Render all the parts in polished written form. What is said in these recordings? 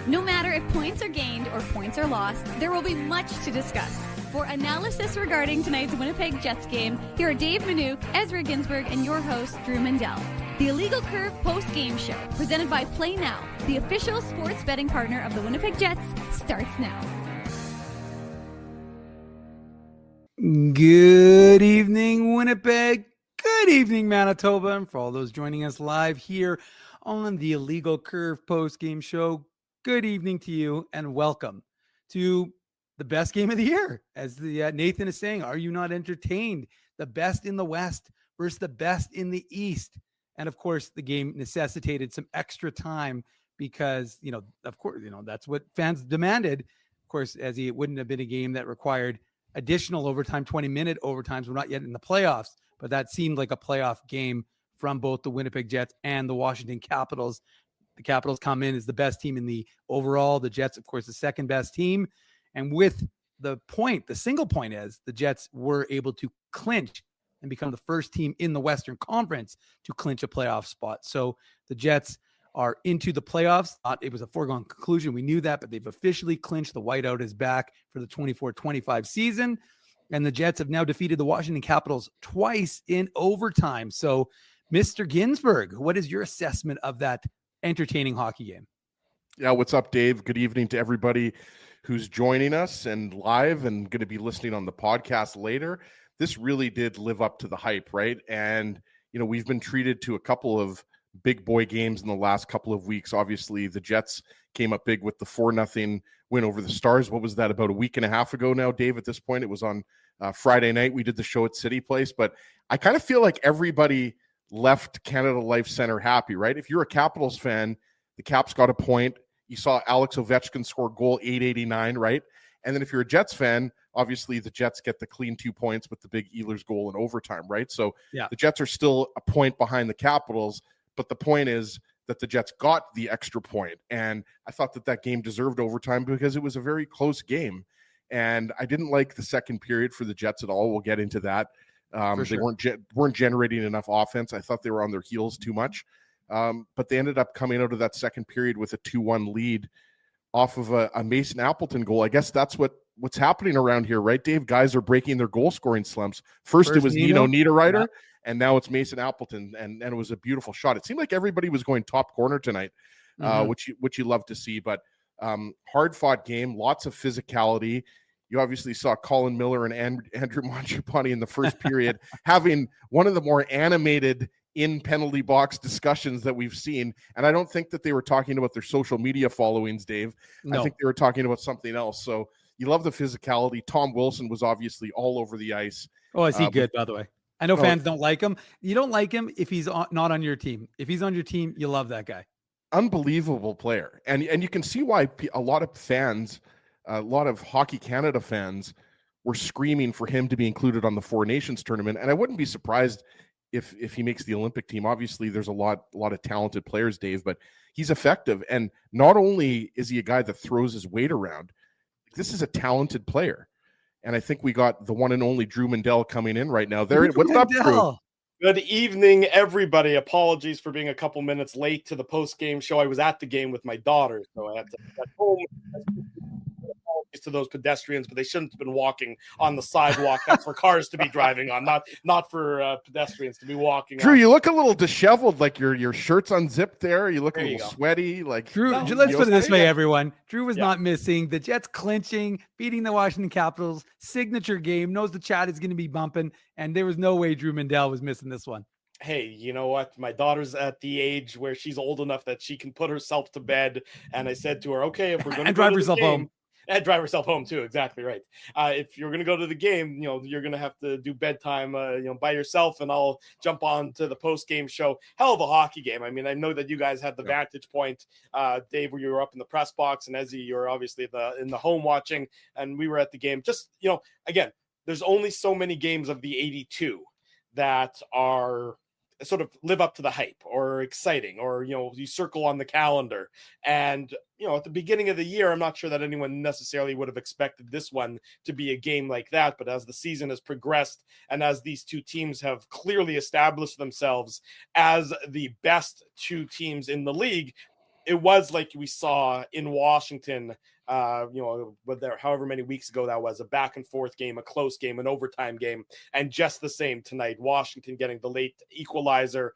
No matter if points are gained or points are lost, there will be much to discuss. For analysis regarding tonight's Winnipeg Jets game, here are Dave Manouk, Ezra Ginsburg, and your host, Drew Mandel. The Illegal Curve post-game show, presented by Play Now, the official sports betting partner of the Winnipeg Jets, starts now. Good evening, Winnipeg. Good evening, Manitoba. And for all those joining us live here on the Illegal Curve post-game show, good evening to you and welcome to the best game of the year. As the Nathan is saying, are you not entertained? The best in the West versus the best in the East. And of course, the game necessitated some extra time because, of course, that's what fans demanded. Of course, as it wouldn't have been a game that required additional overtime, 20-minute overtimes. We're not yet in the playoffs, but that seemed like a playoff game from both the Winnipeg Jets and the Washington Capitals. The Capitals come in as the best team in the overall. The Jets, of course, the second best team. And with the single point is the Jets were able to clinch and become the first team in the Western Conference to clinch a playoff spot. So the Jets are into the playoffs. It was a foregone conclusion. We knew that, but they've officially clinched. The whiteout is back for the 24-25 season. And the Jets have now defeated the Washington Capitals twice in overtime. So, Mr. Ginsburg, what is your assessment of that entertaining hockey game? Yeah, what's up, Dave? Good evening to everybody who's joining us and live and going to be listening on the podcast later. This really did live up to the hype, right? And, we've been treated to a couple of big boy games in the last couple of weeks. Obviously, the Jets came up big with the 4-0 win over the Stars. What was that, about a week and a half ago now, Dave? At this point, it was on Friday night. We did the show at City Place, but I kind of feel like everybody left Canada Life Center happy, right? If you're a Capitals fan, the Caps got a point. You saw Alex Ovechkin score goal 889, right? And then if you're a Jets fan, obviously the Jets get the clean 2 points with the big Ehlers goal in overtime, right? So The Jets are still a point behind the Capitals, but the point is that the Jets got the extra point. And I thought that game deserved overtime because it was a very close game. And I didn't like the second period for the Jets at all. We'll get into that. They weren't generating enough offense. I thought they were on their heels too much. But they ended up coming out of that second period with a 2-1 lead off of a Mason Appleton goal. I guess that's what's happening around here, right, Dave? Guys are breaking their goal scoring slumps. First it was Nino Niederreiter, and now it's Mason Appleton, and it was a beautiful shot. It seemed like everybody was going top corner tonight, which you love to see. But hard-fought game, lots of physicality. You obviously saw Colin Miller and Andrew Mangiapane in the first period having one of the more animated in penalty box discussions that we've seen. And I don't think that they were talking about their social media followings, Dave. No. I think they were talking about something else. So you love the physicality. Tom Wilson was obviously all over the ice. Oh, is he good, by the way? I know fans don't like him. You don't like him if he's not on your team. If he's on your team, you love that guy. Unbelievable player. And you can see why a lot of fans, a lot of Hockey Canada fans were screaming for him to be included on the Four Nations tournament. And I wouldn't be surprised if he makes the Olympic team. Obviously, there's a lot of talented players, Dave, but he's effective. And not only is he a guy that throws his weight around, this is a talented player. And I think we got the one and only Drew Mandel coming in right now. What's up, Drew? Good evening, everybody. Apologies for being a couple minutes late to the post-game show. I was at the game with my daughter, so I had to get home. Apologies to those pedestrians, but they shouldn't have been walking on the sidewalk. That's for cars to be driving on, not for pedestrians to be walking Drew, on. You look a little disheveled, like your shirt's unzipped there. You look a little sweaty. Like Drew, let's put it this way, everyone. Drew was not missing. The Jets clinching, beating the Washington Capitals, signature game, knows the chat is going to be bumping, and there was no way Drew Mandel was missing this one. Hey, you know what? My daughter's at the age where she's old enough that she can put herself to bed. And I said to her, okay, if we're going to drive herself home. And drive herself home too. Exactly right. If you're going to go to the game, you're going to have to do bedtime, by yourself, and I'll jump on to the post-game show. Hell of a hockey game. I mean, I know that you guys had the vantage point, Dave, where you were up in the press box, and Ezzy, you were obviously in the home watching, and we were at the game. Just, again, there's only so many games of the 82 that are sort of live up to the hype or exciting, or, you circle on the calendar. And, at the beginning of the year, I'm not sure that anyone necessarily would have expected this one to be a game like that. But as the season has progressed, and as these two teams have clearly established themselves as the best two teams in the league, it was like we saw in Washington, however many weeks ago that was, a back and forth game, a close game, an overtime game, and just the same tonight. Washington getting the late equalizer,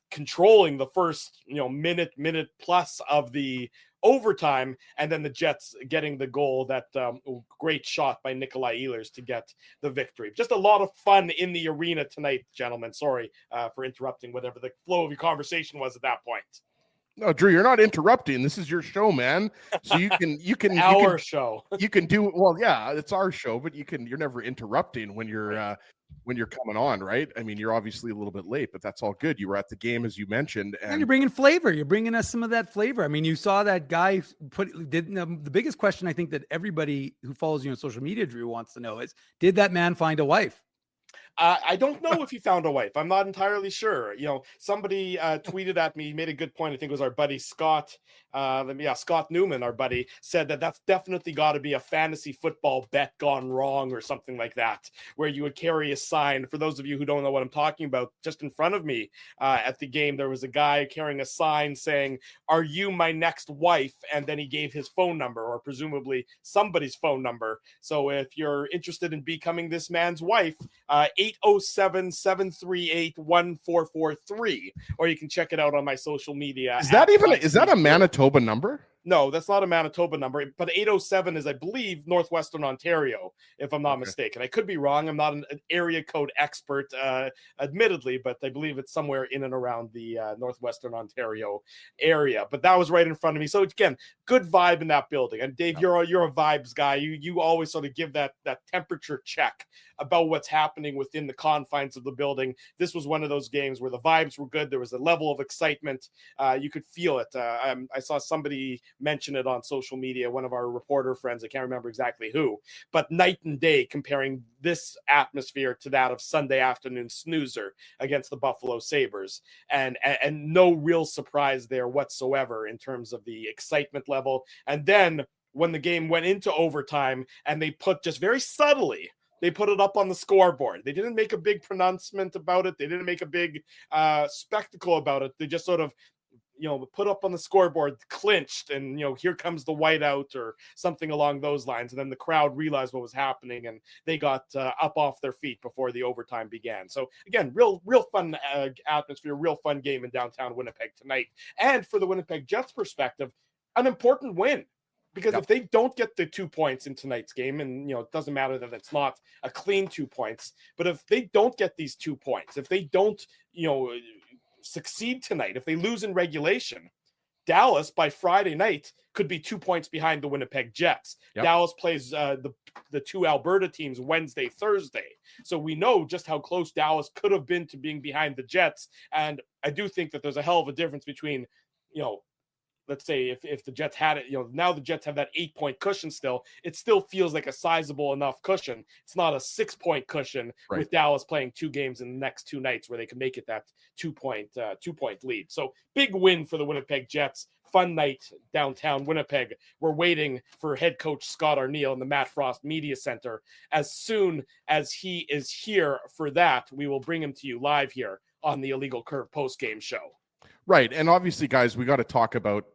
controlling the first minute plus of the overtime, and then the Jets getting the goal, that great shot by Nikolai Ehlers to get the victory. Just a lot of fun in the arena tonight, gentlemen. Sorry for interrupting whatever the flow of your conversation was at that point. No, Drew, you're not interrupting. This is your show, man. So you can show. You can do well. Yeah, it's our show, but you're never interrupting when you're coming on, right? I mean, you're obviously a little bit late, but that's all good. You were at the game, as you mentioned, and you're bringing flavor. You're bringing us some of that flavor. I mean, you saw that guy the biggest question I think that everybody who follows you on social media, Drew, wants to know is, did that man find a wife? I don't know if he found a wife. I'm not entirely sure. Somebody tweeted at me, made a good point. I think it was our buddy Scott. Scott Newman, our buddy, said that's definitely got to be a fantasy football bet gone wrong or something like that, where you would carry a sign. For those of you who don't know what I'm talking about, just in front of me at the game, there was a guy carrying a sign saying, "Are you my next wife?" And then he gave his phone number, or presumably somebody's phone number. So if you're interested in becoming this man's wife, 807-738-1443, or you can check it out on my social media. Is that a Manitoba number? No, that's not a Manitoba number, but 807 is, I believe, Northwestern Ontario, if I'm not mistaken. I could be wrong. I'm not an area code expert, admittedly, but I believe it's somewhere in and around the Northwestern Ontario area. But that was right in front of me. So again, good vibe in that building. And Dave, you're a vibes guy. You always sort of give that temperature check about what's happening within the confines of the building. This was one of those games where the vibes were good. There was a level of excitement. You could feel it. I saw somebody mention it on social media, one of our reporter friends, I can't remember exactly who, but night and day comparing this atmosphere to that of Sunday afternoon snoozer against the Buffalo Sabres, and no real surprise there whatsoever in terms of the excitement level. And then when the game went into overtime, and they put, just very subtly, they put it up on the scoreboard. They didn't make a big pronouncement about it. They didn't make a big spectacle about it. They just sort of put up on the scoreboard, clinched, and here comes the whiteout or something along those lines. And then the crowd realized what was happening, and they got up off their feet before the overtime began. So again, real fun atmosphere, real fun game in downtown Winnipeg tonight. And for the Winnipeg Jets perspective, an important win. Because if they don't get the 2 points in tonight's game, and it doesn't matter that it's not a clean 2 points, but if they don't get these 2 points, if they don't succeed tonight, if they lose in regulation, Dallas by Friday night could be 2 points behind the Winnipeg Jets. Yep. Dallas plays the two Alberta teams Wednesday, Thursday. So we know just how close Dallas could have been to being behind the Jets. And I do think that there's a hell of a difference between, let's say if the Jets had it, now the Jets have that 8-point cushion still. It still feels like a sizable enough cushion. It's not a 6-point cushion, right, with Dallas playing 2 games in the next 2 nights where they can make it that 2-point lead. So big win for the Winnipeg Jets. Fun night downtown Winnipeg. We're waiting for head coach Scott Arniel in the Matt Frost Media Center. As soon as he is here for that, we will bring him to you live here on the Illegal Curve post-game show. Right. And obviously, guys, we got to talk about,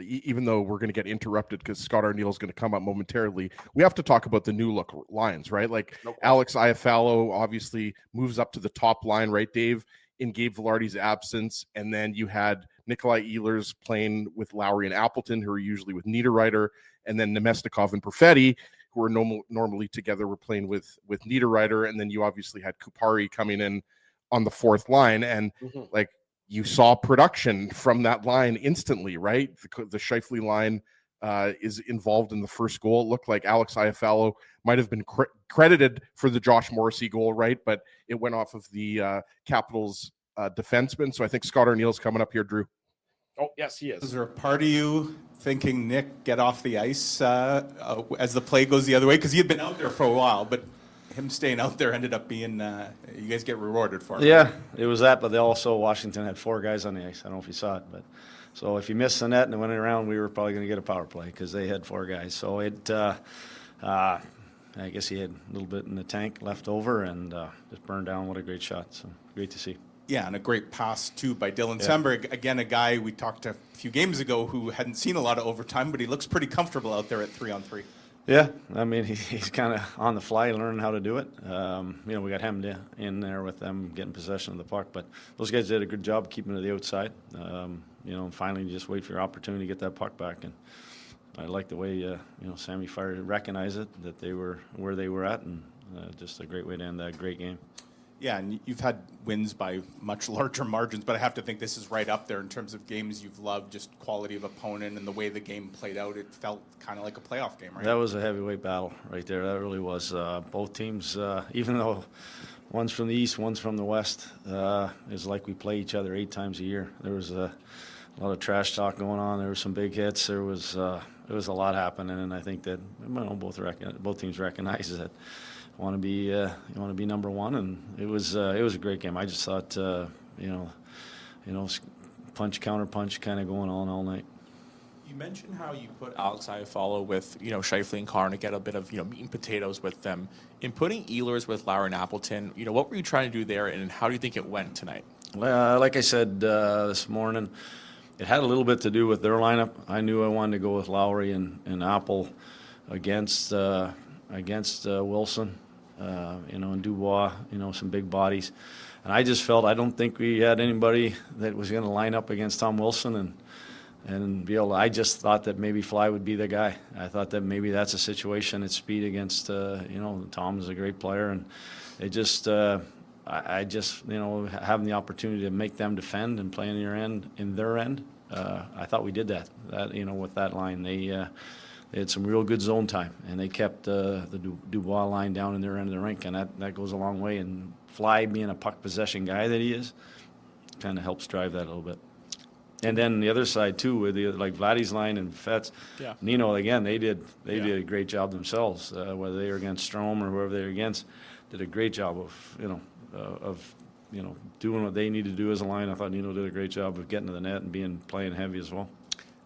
even though we're going to get interrupted because Scott Arniel is going to come up momentarily, we have to talk about the new look lines, right? Like Alex Iafallo obviously moves up to the top line, right, Dave, in Gabe Vilardi's absence. And then you had Nikolai Ehlers playing with Lowry and Appleton, who are usually with Niederreiter, and then Nemestikov and Perfetti, who are normally together, were playing with Niederreiter. And then you obviously had Kupari coming in on the fourth line. And you saw production from that line instantly, right? The Scheifele line is involved in the first goal. It looked like Alex Iafallo might have been credited for the Josh Morrissey goal, right? But it went off of the Capitals defenseman. So I think Scott Arniel's coming up here, Drew. Oh, yes, he is. Is there a part of you thinking, Nick, get off the ice as the play goes the other way? Because he had been out there for a while, but him staying out there ended up being, you guys get rewarded for it. Yeah, it was that, but also Washington had 4 guys on the ice. I don't know if you saw it, but so if you missed the net and it went around, we were probably going to get a power play because they had 4 guys. So I guess he had a little bit in the tank left over and just burned down. What a great shot. So great to see. Yeah, and a great pass, too, by Dylan Sundberg. Again, a guy we talked to a few games ago who hadn't seen a lot of overtime, but he looks pretty comfortable out there at 3-on-3. Yeah, I mean, he's kind of on the fly learning how to do it. We got him in there with them getting possession of the puck, but those guys did a good job keeping it to the outside. And finally you just wait for your opportunity to get that puck back. And I like the way, Sammy Fire recognized it, that they were where they were at, and just a great way to end that great game. Yeah, and you've had wins by much larger margins, but I have to think this is right up there in terms of games you've loved, just quality of opponent and the way the game played out. It felt kind of like a playoff game, right? That was a heavyweight battle right there. That really was. Both teams, even though one's from the east, one's from the west, it's like we play each other 8 times a year. There was a lot of trash talk going on. There were some big hits. There was a lot happening, and I think that both teams recognize that. You want to be number one, and it was a great game. I just thought punch counter punch kind of going on all night. You mentioned how you put Alex Iafallo with Scheifele and Carr to get a bit of meat and potatoes with them. In putting Ehlers with Lauer and Appleton, what were you trying to do there, and how do you think it went tonight? Like I said this morning, it had a little bit to do with their lineup. I knew I wanted to go with Lowry and Apple against Wilson. And Dubois, some big bodies. And I just felt I don't think we had anybody that was going to line up against Tom Wilson and be able to, I just thought that maybe Fly would be the guy. I thought that maybe that's a situation at speed against, Tom is a great player. And it just, I just, having the opportunity to make them defend and play in their end, I thought we did that with that line. They had some real good zone time, and they kept the Dubois line down in their end of the rink, and that goes a long way. And Fly, being a puck possession guy that he is, kind of helps drive that a little bit. And then the other side too, with Vladdy's line and Fetz, Nino again, they did a great job themselves. Whether they were against Strome or whoever they were against, did a great job of doing what they need to do as a line. I thought Nino did a great job of getting to the net and playing heavy as well.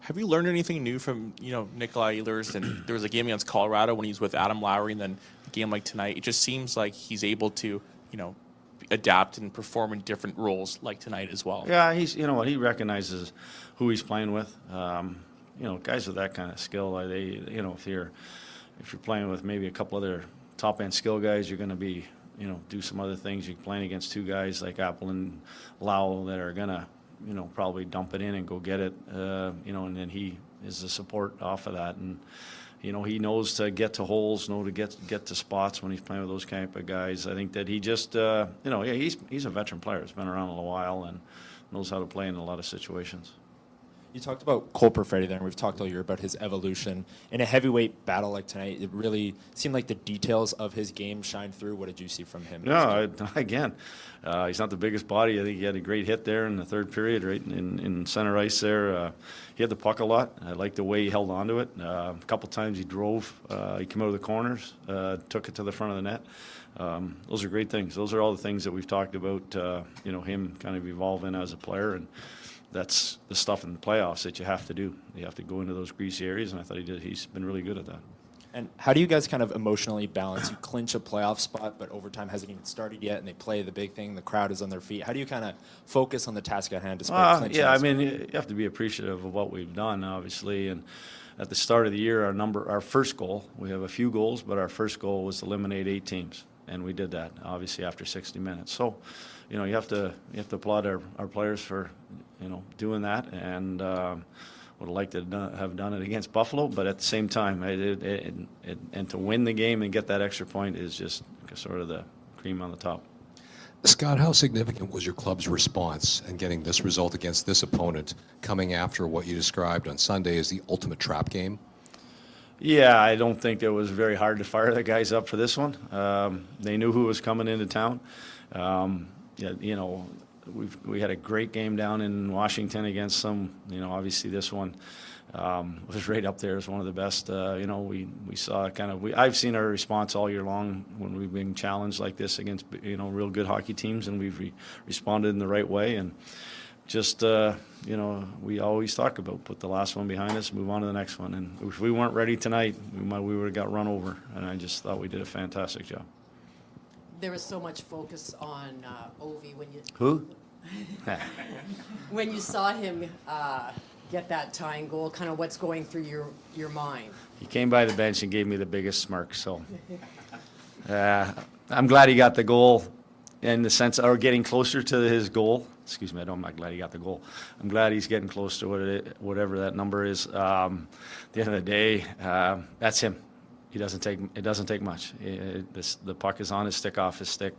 Have you learned anything new from, Nikolai Ehlers? And there was a game against Colorado when he was with Adam Lowry, and then a game like tonight. It just seems like he's able to, adapt and perform in different roles like tonight as well. Yeah, he recognizes who he's playing with. Guys with that kind of skill, if you're playing with maybe a couple other top end skill guys, you're going to be, do some other things. You're playing against 2 guys like Apple and Lau that are going to, probably dump it in and go get it, and then he is the support off of that. And, he knows to get to holes, to get to spots when he's playing with those kind of guys. I think that he just, he's a veteran player. He's been around a while and knows how to play in a lot of situations. You talked about Cole Perfetti there, and we've talked all year about his evolution. In a heavyweight battle like tonight, it really seemed like the details of his game shined through. What did you see from him? No, he's not the biggest body. I think he had a great hit there in the third period, right in center ice there. He had the puck a lot. I liked the way he held on to it. A couple times he drove. He came out of the corners, took it to the front of the net. Those are great things. Those are all the things that we've talked about, him kind of evolving as a player. And that's the stuff in the playoffs that you have to do. You have to go into those greasy areas, and I thought he did. He's been really good at that. And how do you guys kind of emotionally balance? You clinch a playoff spot, but overtime hasn't even started yet, and they play the big thing. The crowd is on their feet. How do you kind of focus on the task at hand despite clinching? Yeah, I mean, you have to be appreciative of what we've done, obviously. And at the start of the year, our first goal, we have a few goals, but our first goal was to eliminate 8 teams, and we did that, obviously, after 60 minutes. So, you have to applaud our players for, doing that, and would have liked to have done it against Buffalo, but at the same time, and to win the game and get that extra point is just sort of the cream on the top. Scott, how significant was your club's response in getting this result against this opponent, coming after what you described on Sunday as the ultimate trap game? Yeah, I don't think it was very hard to fire the guys up for this one. They knew who was coming into town. We had a great game down in Washington against them. Obviously this one was right up there as one of the best. We saw I've seen our response all year long when we've been challenged like this against real good hockey teams, and we've responded in the right way. And just we always talk about put the last one behind us, move on to the next one. And if we weren't ready tonight, we would have got run over. And I just thought we did a fantastic job. There was so much focus on Ovi when you. Who? When you saw him get that tying goal, kind of what's going through your mind? He came by the bench and gave me the biggest smirk. So I'm glad he got the goal in the sense, or getting closer to his goal. Excuse me, I'm not glad he got the goal. I'm glad he's getting close to whatever that number is. At the end of the day, that's him. It doesn't take much. The puck is on his stick, off his stick.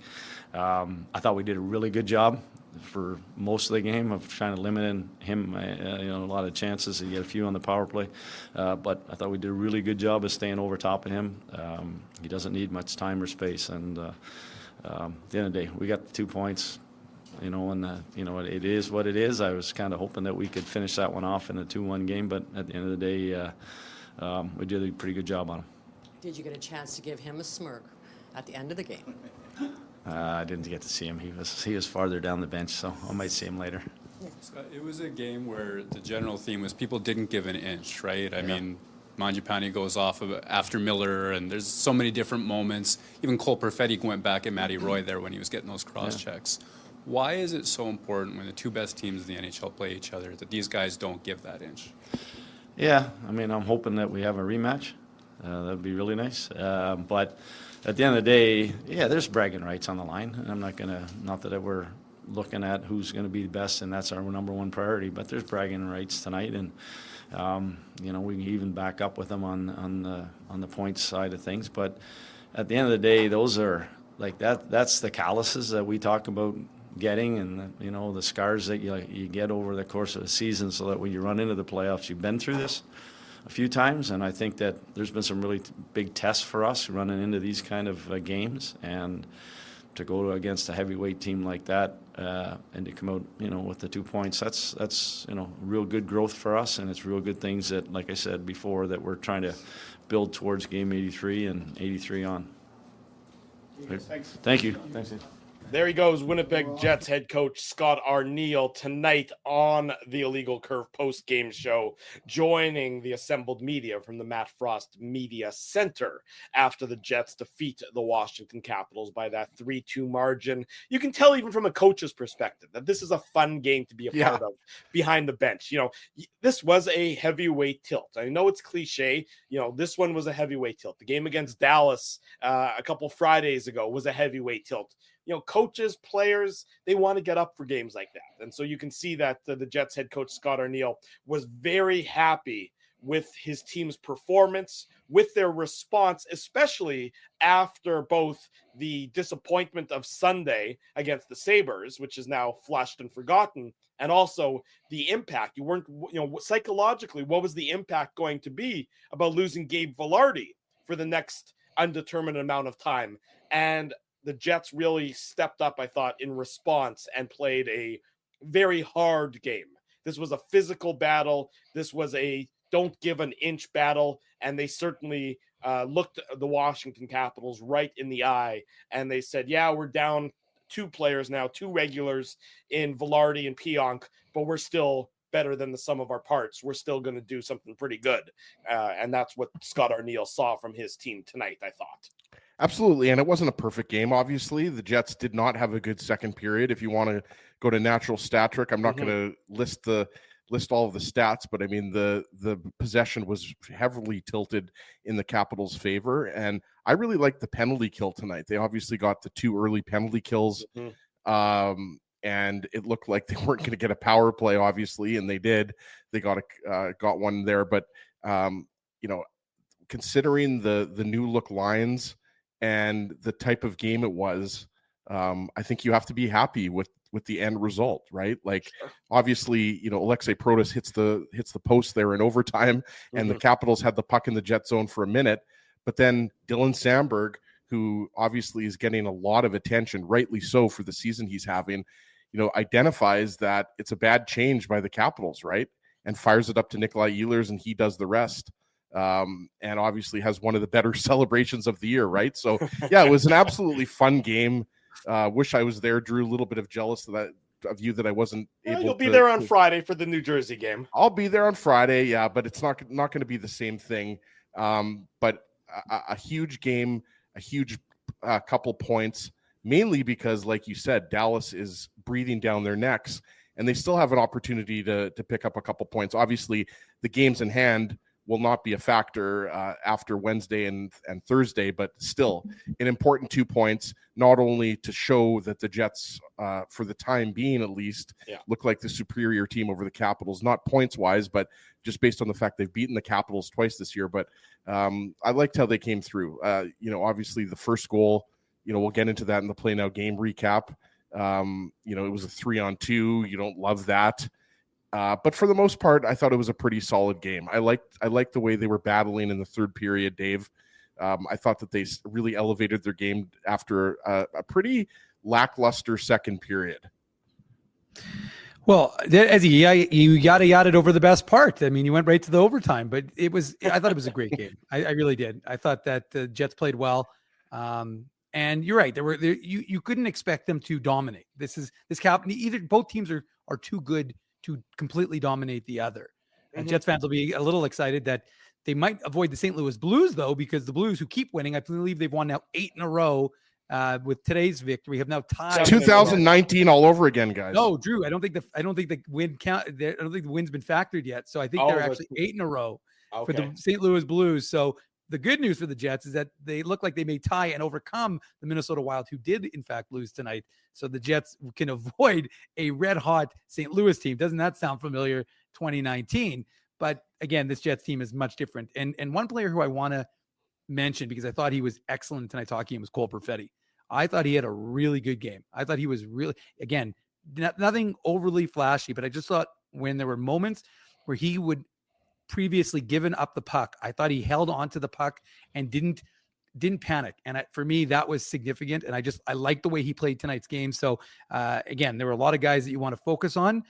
I thought we did a really good job for most of the game of trying to limit him. A lot of chances. He had a few on the power play, but I thought we did a really good job of staying over top of him. He doesn't need much time or space, and at the end of the day, we got the 2 points. It is what it is. I was kind of hoping that we could finish that one off in a 2-1 game, but at the end of the day, we did a pretty good job on him. Did you get a chance to give him a smirk at the end of the game? I didn't get to see him. He was farther down the bench, so I might see him later. Scott, it was a game where the general theme was people didn't give an inch, right? I mean, Mangiapane goes off after Miller, and there's so many different moments. Even Cole Perfetti went back at Matty Roy there when he was getting those cross checks. Why is it so important when the two best teams in the NHL play each other that these guys don't give that inch? Yeah, I mean, I'm hoping that we have a rematch. That would be really nice. But at the end of the day, there's bragging rights on the line. And I'm not that we're looking at who's going to be the best, and that's our number one priority, but there's bragging rights tonight. And, we can even back up with them on the points side of things. But at the end of the day, those are like that's the calluses that we talk about getting, and the scars that you get over the course of a season, so that when you run into the playoffs, you've been through this a few times. And I think that there's been some really big tests for us running into these kind of games, and to go against a heavyweight team like that and to come out with the 2 points, that's real good growth for us, and it's real good things that, like I said before, that we're trying to build towards game 83 and 83 on. Thanks. Thank you. Thanks. There he goes, Winnipeg Jets head coach Scott Arniel tonight on the Illegal Curve post-game show, joining the assembled media from the Matt Frost Media Center after the Jets defeat the Washington Capitals by that 3-2 margin. You can tell even from a coach's perspective that this is a fun game to be a part of behind the bench. This was a heavyweight tilt. I know it's cliche. This one was a heavyweight tilt. The game against Dallas a couple Fridays ago was a heavyweight tilt. Coaches, players, they want to get up for games like that. And so you can see that the Jets head coach Scott Arniel was very happy with his team's performance, with their response, especially after both the disappointment of Sunday against the Sabres, which is now flushed and forgotten, and also the impact. You weren't, psychologically, what was the impact going to be about losing Gabe Vilardi for the next undetermined amount of time? And the Jets really stepped up, I thought, in response and played a very hard game. This was a physical battle. This was a don't give an inch battle. And they certainly looked the Washington Capitals right in the eye. And they said, we're down 2 players now, 2 regulars in Vilardi and Pionk, but we're still better than the sum of our parts. We're still going to do something pretty good. And that's what Scott Arniel saw from his team tonight, I thought. Absolutely. And it wasn't a perfect game. Obviously, the Jets did not have a good second period. If you want to go to natural stat trick, I'm not going to list all of the stats, but I mean, the possession was heavily tilted in the Capitals' favor. And I really liked the penalty kill tonight. They obviously got the 2 early penalty kills. And it looked like they weren't going to get a power play, obviously, and they did. They got one there. But, considering the new look lines and the type of game it was, I think you have to be happy with the end result, right? Like, obviously, Alexei Protas hits the post there in overtime, and the Capitals had the puck in the Jet zone for a minute, but then Dylan Samberg, who obviously is getting a lot of attention, rightly so, for the season he's having, identifies that it's a bad change by the Capitals, right? And fires it up to Nikolai Ehlers, and he does the rest. And obviously has one of the better celebrations of the year, right? So, it was an absolutely fun game. Wish I was there, Drew. A little bit of jealous of you that I wasn't able to. You'll be there on Friday for the New Jersey game. I'll be there on Friday, but it's not going to be the same thing. But a huge game, a huge couple points. mainly because, like you said, Dallas is breathing down their necks, and they still have an opportunity to pick up a couple points. Obviously, the games in hand will not be a factor after Wednesday and Thursday, but still an important 2 points, not only to show that the Jets, for the time being at least, look like the superior team over the Capitals, not points-wise, but just based on the fact they've beaten the Capitals twice this year. But I liked how they came through. Obviously the first goal, we'll get into that in the Play Now game recap. It was a 3-on-2. You don't love that. But for the most part, I thought it was a pretty solid game. I liked the way they were battling in the third period, Dave. I thought that they really elevated their game after a pretty lackluster second period. Well, as you yada over the best part. I mean, you went right to the overtime, but I thought it was a great game. I really did. I thought that the Jets played well. And you're right. You couldn't expect them to dominate. Both teams are too good to completely dominate the other. Jets fans will be a little excited that they might avoid the St. Louis Blues, though, because the Blues, who keep winning, I believe they've won now 8 in a row. With today's victory, have now tied. It's 2019 all over again, guys. No, Drew, I don't think the win count. I don't think the win's been factored yet. So I think they're actually 8 in a row for the St. Louis Blues. So the good news for the Jets is that they look like they may tie and overcome the Minnesota Wild, who did in fact lose tonight. So the Jets can avoid a red hot St. Louis team. Doesn't that sound familiar? 2019. But again, this Jets team is much different. And one player who I want to mention, because I thought he was excellent in tonight's hockey game, was Cole Perfetti. I thought he had a really good game. I thought he was really, again, nothing overly flashy, but I just thought when there were moments where he would previously given up the puck, I thought he held on to the puck and didn't panic. And for me, that was significant. And I liked the way he played tonight's game. So again, there were a lot of guys that you want to focus on.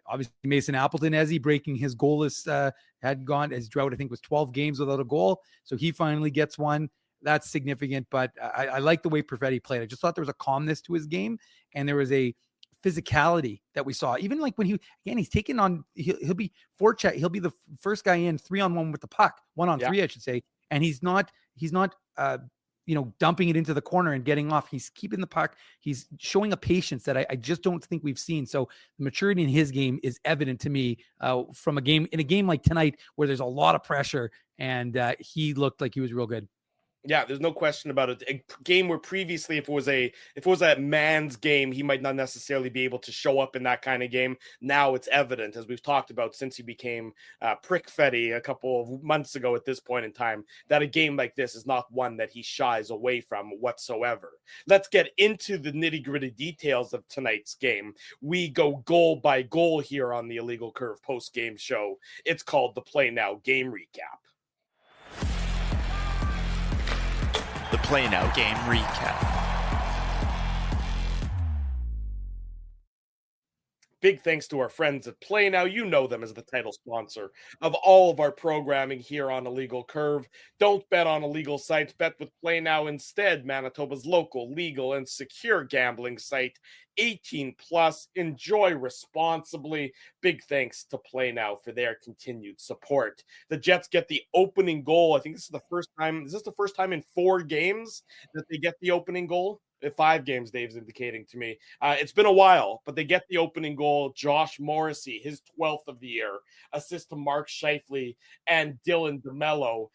Obviously, Mason Appleton, as he breaking his goalless, had gone, his drought, I think, was 12 games without a goal. So he finally gets one. That's significant, but I like the way Perfetti played. I just thought there was a calmness to his game, and there was a physicality that we saw. Even like when he's taken on, he'll be forecheck. He'll be the first guy in 3-on-1 with the puck, 1-on-3, I should say. And he's not dumping it into the corner and getting off. He's keeping the puck. He's showing a patience that I just don't think we've seen. So the maturity in his game is evident to me from a game like tonight where there's a lot of pressure, and he looked like he was real good. Yeah, there's no question about it. A game where previously, if it was a man's game, he might not necessarily be able to show up in that kind of game. Now it's evident, as we've talked about since he became Prickfetti a couple of months ago at this point in time, that a game like this is not one that he shies away from whatsoever. Let's get into the nitty-gritty details of tonight's game. We go goal by goal here on the Illegal Curve post-game show. It's called the Play Now Game Recap. The Play Now Game Recap. Big thanks to our friends at Play Now. You know them as the title sponsor of all of our programming here on Illegal Curve. Don't bet on illegal sites. Bet with Play Now instead, Manitoba's local, legal, and secure gambling site. 18 plus. Enjoy responsibly. Big thanks to Play Now for their continued support. The Jets get the opening goal. I think this is the first time. Is this the first time in 4 games that they get the opening goal? 5 games, Dave's indicating to me. It's been a while, but they get the opening goal. Josh Morrissey, his 12th of the year, assist to Mark Scheifele and Dylan DeMello.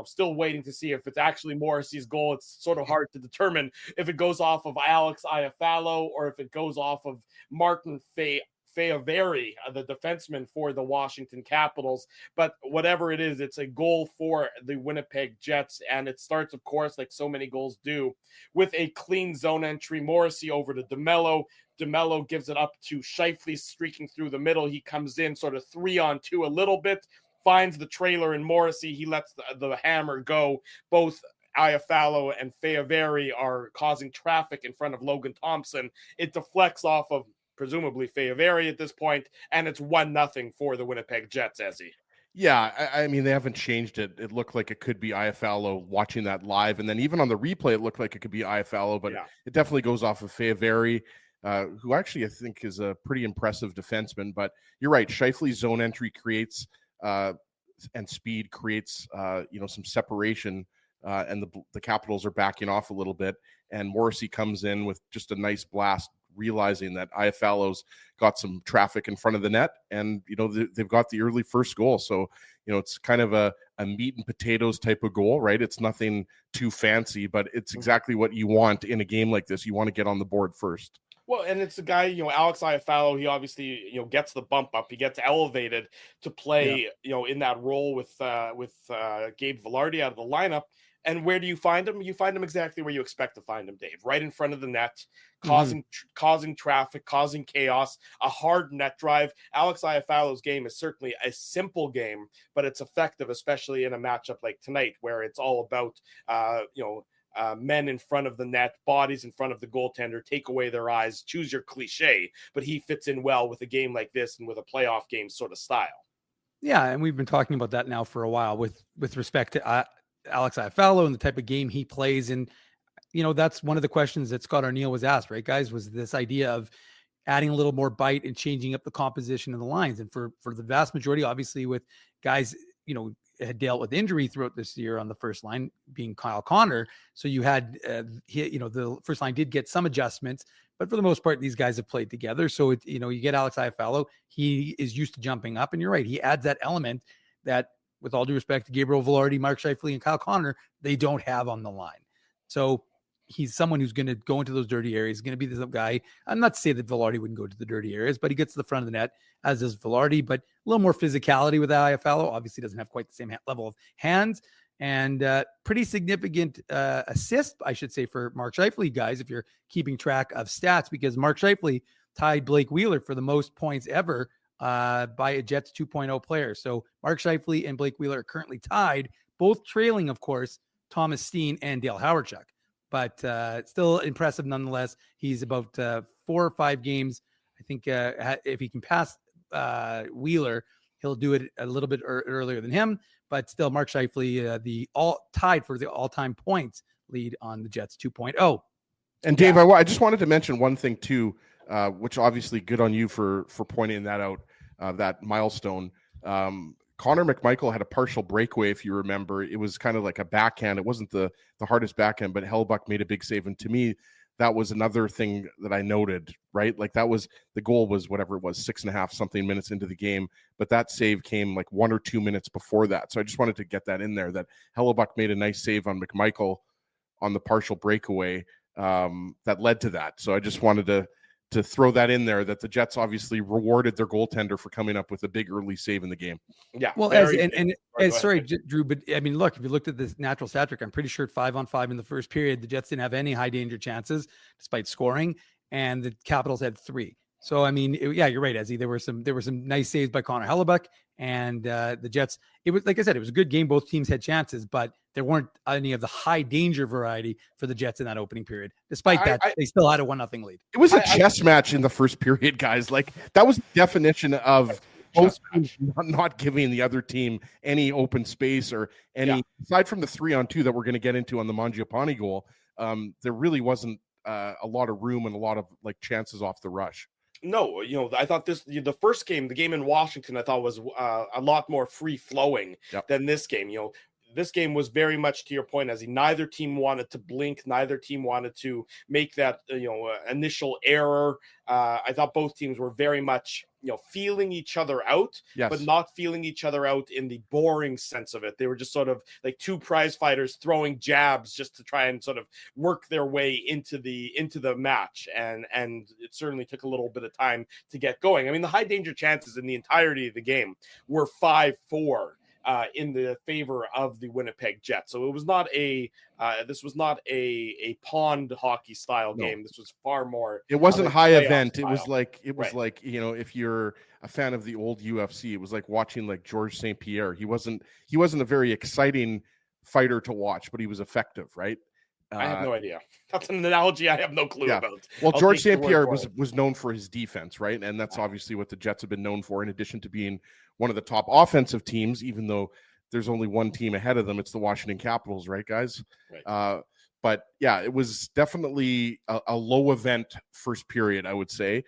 Still waiting to see if it's actually Morrissey's goal. It's sort of hard to determine if it goes off of Alex Iafallo or if it goes off of Martin Feoveri, the defenseman for the Washington Capitals. But whatever it is, it's a goal for the Winnipeg Jets. And it starts, of course, like so many goals do, with a clean zone entry. Morrissey over to DeMello. DeMello gives it up to Scheifele streaking through the middle. He comes in sort of 3-on-2 a little bit, finds the trailer in Morrissey. He lets the hammer go. Both Iafallo and Feoveri are causing traffic in front of Logan Thompson. It deflects off of presumably Feoveri at this point, and it's 1-0 for the Winnipeg Jets, Ezzy. Yeah, I mean, they haven't changed it. It looked like it could be Iafallo watching that live, and then even on the replay, it looked like it could be Iafallo, but it definitely goes off of Feoveri, who actually I think is a pretty impressive defenseman. But you're right, Scheifele's zone entry creates and speed creates some separation and the Capitals are backing off a little bit, and Morrissey comes in with just a nice blast, realizing that Iafallo's got some traffic in front of the net, and they've got the early first goal. So it's kind of a meat and potatoes type of goal, right? It's nothing too fancy, but it's exactly what you want in a game like this. You want to get on the board first. Well, and it's a guy, Alex Iafallo, he obviously, gets the bump up. He gets elevated to play, in that role with Gabe Vilardi out of the lineup. And where do you find him? You find him exactly where you expect to find him, Dave, right in front of the net, causing traffic, causing chaos, a hard net drive. Alex Iafallo's game is certainly a simple game, but it's effective, especially in a matchup like tonight, where it's all about, men in front of the net, bodies in front of the goaltender, take away their eyes, choose your cliche, but he fits in well with a game like this and with a playoff game sort of style. Yeah, and we've been talking about that now for a while with respect to Alex Iafallo and the type of game he plays. And, that's one of the questions that Scott Arniel was asked, right, guys, was this idea of adding a little more bite and changing up the composition of the lines. And for the vast majority, obviously, with guys, had dealt with injury throughout this year on the first line, being Kyle Connor. So you had, the first line did get some adjustments, but for the most part, these guys have played together. So, you get Alex Iafallo, he is used to jumping up, and you're right. He adds that element that, with all due respect to Gabriel Vilardi, Mark Scheifele, and Kyle Connor, they don't have on the line. So he's someone who's going to go into those dirty areas, going to be the guy. I'm not to say that Vilardi wouldn't go to the dirty areas, but he gets to the front of the net, as does Vilardi, but a little more physicality with Iafallo. Obviously doesn't have quite the same level of hands, and pretty significant assist, I should say, for Mark Scheifele, guys, if you're keeping track of stats, because Mark Scheifele tied Blake Wheeler for the most points ever by a Jets 2.0 player. So Mark Scheifele and Blake Wheeler are currently tied, both trailing, of course, Thomas Steen and Dale Hawerchuk. But still impressive nonetheless. He's about 4 or 5 games. I think if he can pass Wheeler, he'll do it a little bit earlier than him. But still, Mark Scheifele, tied for the all-time points lead on the Jets 2.0. And Dave, I just wanted to mention one thing too, which obviously good on you for pointing that out, that milestone. Connor McMichael had a partial breakaway, if you remember. It was kind of like a backhand. It wasn't the hardest backhand, but Hellebuyck made a big save. And to me, that was another thing that I noted, right? Like the goal was whatever it was, 6.5 something minutes into the game. But that save came like 1 or 2 minutes before that. So I just wanted to get that in there, that Hellebuyck made a nice save on McMichael on the partial breakaway that led to that. So I just wanted to throw that in there, that the Jets obviously rewarded their goaltender for coming up with a big early save in the game. Yeah. Well, sorry, Drew, but I mean, look, if you looked at this natural stat trick, I'm pretty sure 5-on-5 in the first period, the Jets didn't have any high danger chances despite scoring, and the Capitals had 3. So, I mean, you're right, Ezzy. There were some nice saves by Connor Hellebuyck, and the Jets, it was, like I said, it was a good game. Both teams had chances, but there weren't any of the high danger variety for the Jets in that opening period. Despite that, they still had a 1-0 lead. It was a chess match in the first period, guys. Like, that was the definition of both teams not giving the other team any open space or any, aside from the 3-on-2 that we're going to get into on the Mangiapane goal. There really wasn't a lot of room and a lot of like chances off the rush. No, I thought the first game, the game in Washington, I thought was a lot more free flowing than this game. This game was very much to your point, as neither team wanted to blink, neither team wanted to make that initial error. I thought both teams were very much feeling each other out, but not feeling each other out in the boring sense of it. They were just sort of like two prize fighters throwing jabs just to try and sort of work their way into the match, and it certainly took a little bit of time to get going. I mean, the high danger chances in the entirety of the game were 5-4. In the favor of the Winnipeg Jets. So it was not this was not a pond hockey style game. This was far more. It wasn't high event. Style. It was like if you're a fan of the old UFC, it was like watching like Georges St. Pierre. He wasn't a very exciting fighter to watch, but he was effective, right? I have no idea. That's an analogy I have no clue about. Well, Georges St. Pierre was known for his defense, right? And that's obviously what the Jets have been known for, in addition to being one of the top offensive teams, even though there's only one team ahead of them. It's the Washington Capitals, right, guys? Right. But yeah, it was definitely a low event first period, I would say.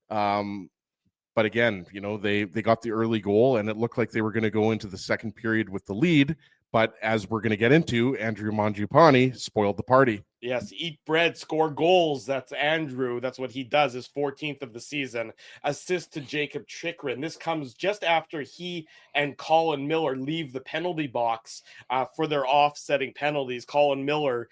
But again, they got the early goal, and it looked like they were going to go into the second period with the lead, But as we're going to get into, Andrew Mangiapane spoiled the party. Yes, eat bread, score goals. That's Andrew. That's what he does. His 14th of the season. Assist to Jacob Chikrin. This comes just after he and Colin Miller leave the penalty box for their offsetting penalties. Colin Miller,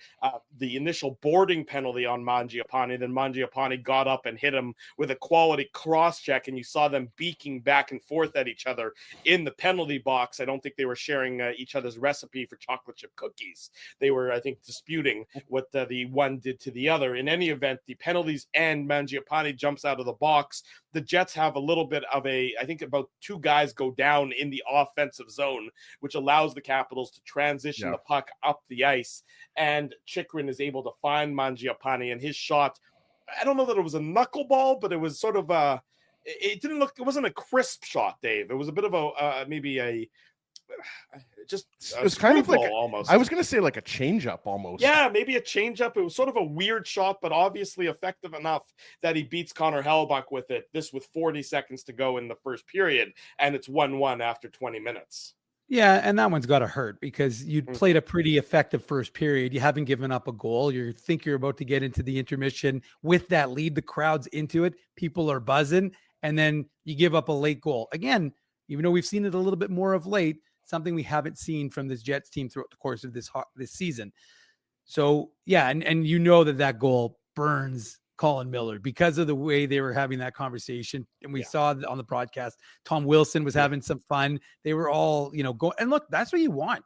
the initial boarding penalty on Mangiapane. Then Mangiapane got up and hit him with a quality cross check, and you saw them beaking back and forth at each other in the penalty box. I don't think they were sharing each other's recipe for chocolate chip cookies. They were, I think, disputing what the one did to the other. In any event, the penalties end. Mangiapane jumps out of the box. The Jets have a little bit of I think about 2 guys go down in the offensive zone, which allows the Capitals to transition the puck up the ice. And Chikrin is able to find Mangiapane, and his shot, I don't know that it was a knuckleball, but it was sort of it wasn't a crisp shot, Dave. It was a bit of it was kind of like almost. I was going to say like a changeup almost. Yeah, maybe a changeup. It was sort of a weird shot, but obviously effective enough that he beats Connor Hellebuyck with it. This with 40 seconds to go in the first period, and it's 1-1 after 20 minutes. Yeah, and that one's got to hurt because you played a pretty effective first period. You haven't given up a goal. You think you're about to get into the intermission with that lead. The crowd's into it. People are buzzing, and then you give up a late goal. Again, even though we've seen it a little bit more of late, something we haven't seen from this Jets team throughout the course of this season. So, yeah, and you know that goal burns Colin Miller because of the way they were having that conversation. And we saw on the broadcast, Tom Wilson was having some fun. They were all, going. And look, that's what you want.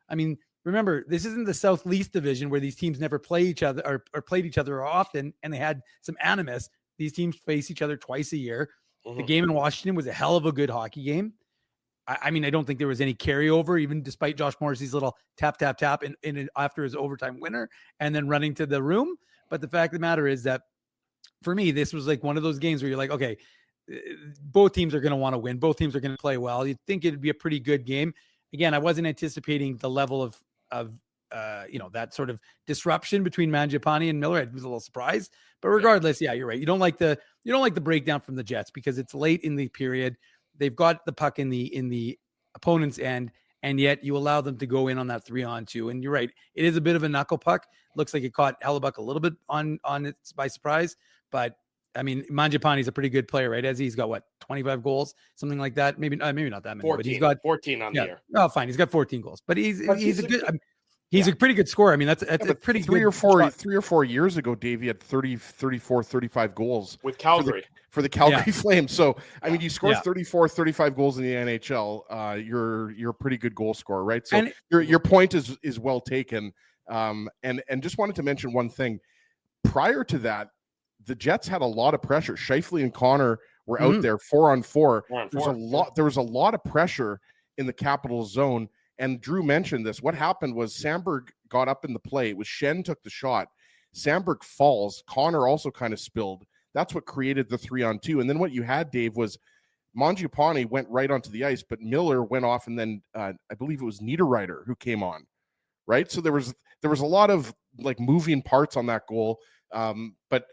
I mean, remember, this isn't the Southeast Division where these teams never play each other or played each other often, and they had some animus. These teams face each other twice a year. Mm-hmm. The game in Washington was a hell of a good hockey game. I mean, I don't think there was any carryover, even despite Josh Morrissey's little tap in after his overtime winner and then running to the room. But the fact of the matter is that for me, this was like one of those games where you're like, okay, both teams are going to want to win. Both teams are going to play well. You'd think it'd be a pretty good game. Again, I wasn't anticipating the level of that sort of disruption between Mangiapane and Miller. I was a little surprised, but regardless, yeah, you're right. You don't like the breakdown from the Jets because it's late in the period. They've got the puck in the opponent's end, and yet you allow them to go in on that 3-on-2. And you're right. It is a bit of a knuckle puck. Looks like it caught Hellebuyck a little bit on it by surprise. But, I mean, Mangiapane's a pretty good player, right? As he's got, 25 goals? Something like that. Maybe not that many. 14, but he's got 14 on the year. Oh, fine. He's got 14 goals. But he's a good He's a pretty good scorer. I mean, that's a pretty three good or four years ago, Dave, he had 30, 34, 35 goals with Calgary for the Calgary Flames. So, I mean, you score 34, 35 goals in the NHL. You're a pretty good goal scorer, right? So your point is well taken. And just wanted to mention one thing. Prior to that, the Jets had a lot of pressure. Scheifele and Connor were out there 4-on-4. There was a lot of pressure in the Capitals zone. And Drew mentioned this. What happened was Sandberg got up in the play. It was Schenn took the shot. Sandberg falls. Connor also kind of spilled. That's what created the 3-on-2. And then what you had, Dave, was Mangiapane went right onto the ice, but Miller went off, and then I believe it was Niederreiter who came on, right? So there was a lot of like moving parts on that goal, but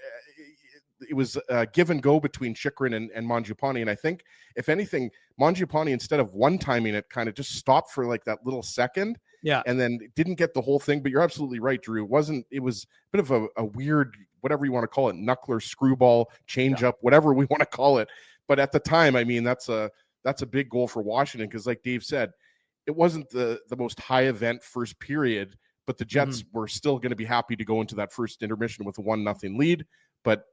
it was give and go between Chikrin and Mangiapane. And I think, if anything, Mangiapane, instead of one-timing it, kind of just stopped for like that little second. Yeah. And then didn't get the whole thing. But you're absolutely right, Drew. It was a bit of a weird, whatever you want to call it, knuckler, screwball, change up, whatever we want to call it. But at the time, I mean, that's a big goal for Washington because, like Dave said, it wasn't the most high event first period, but the Jets were still going to be happy to go into that first intermission with a 1-0 lead. But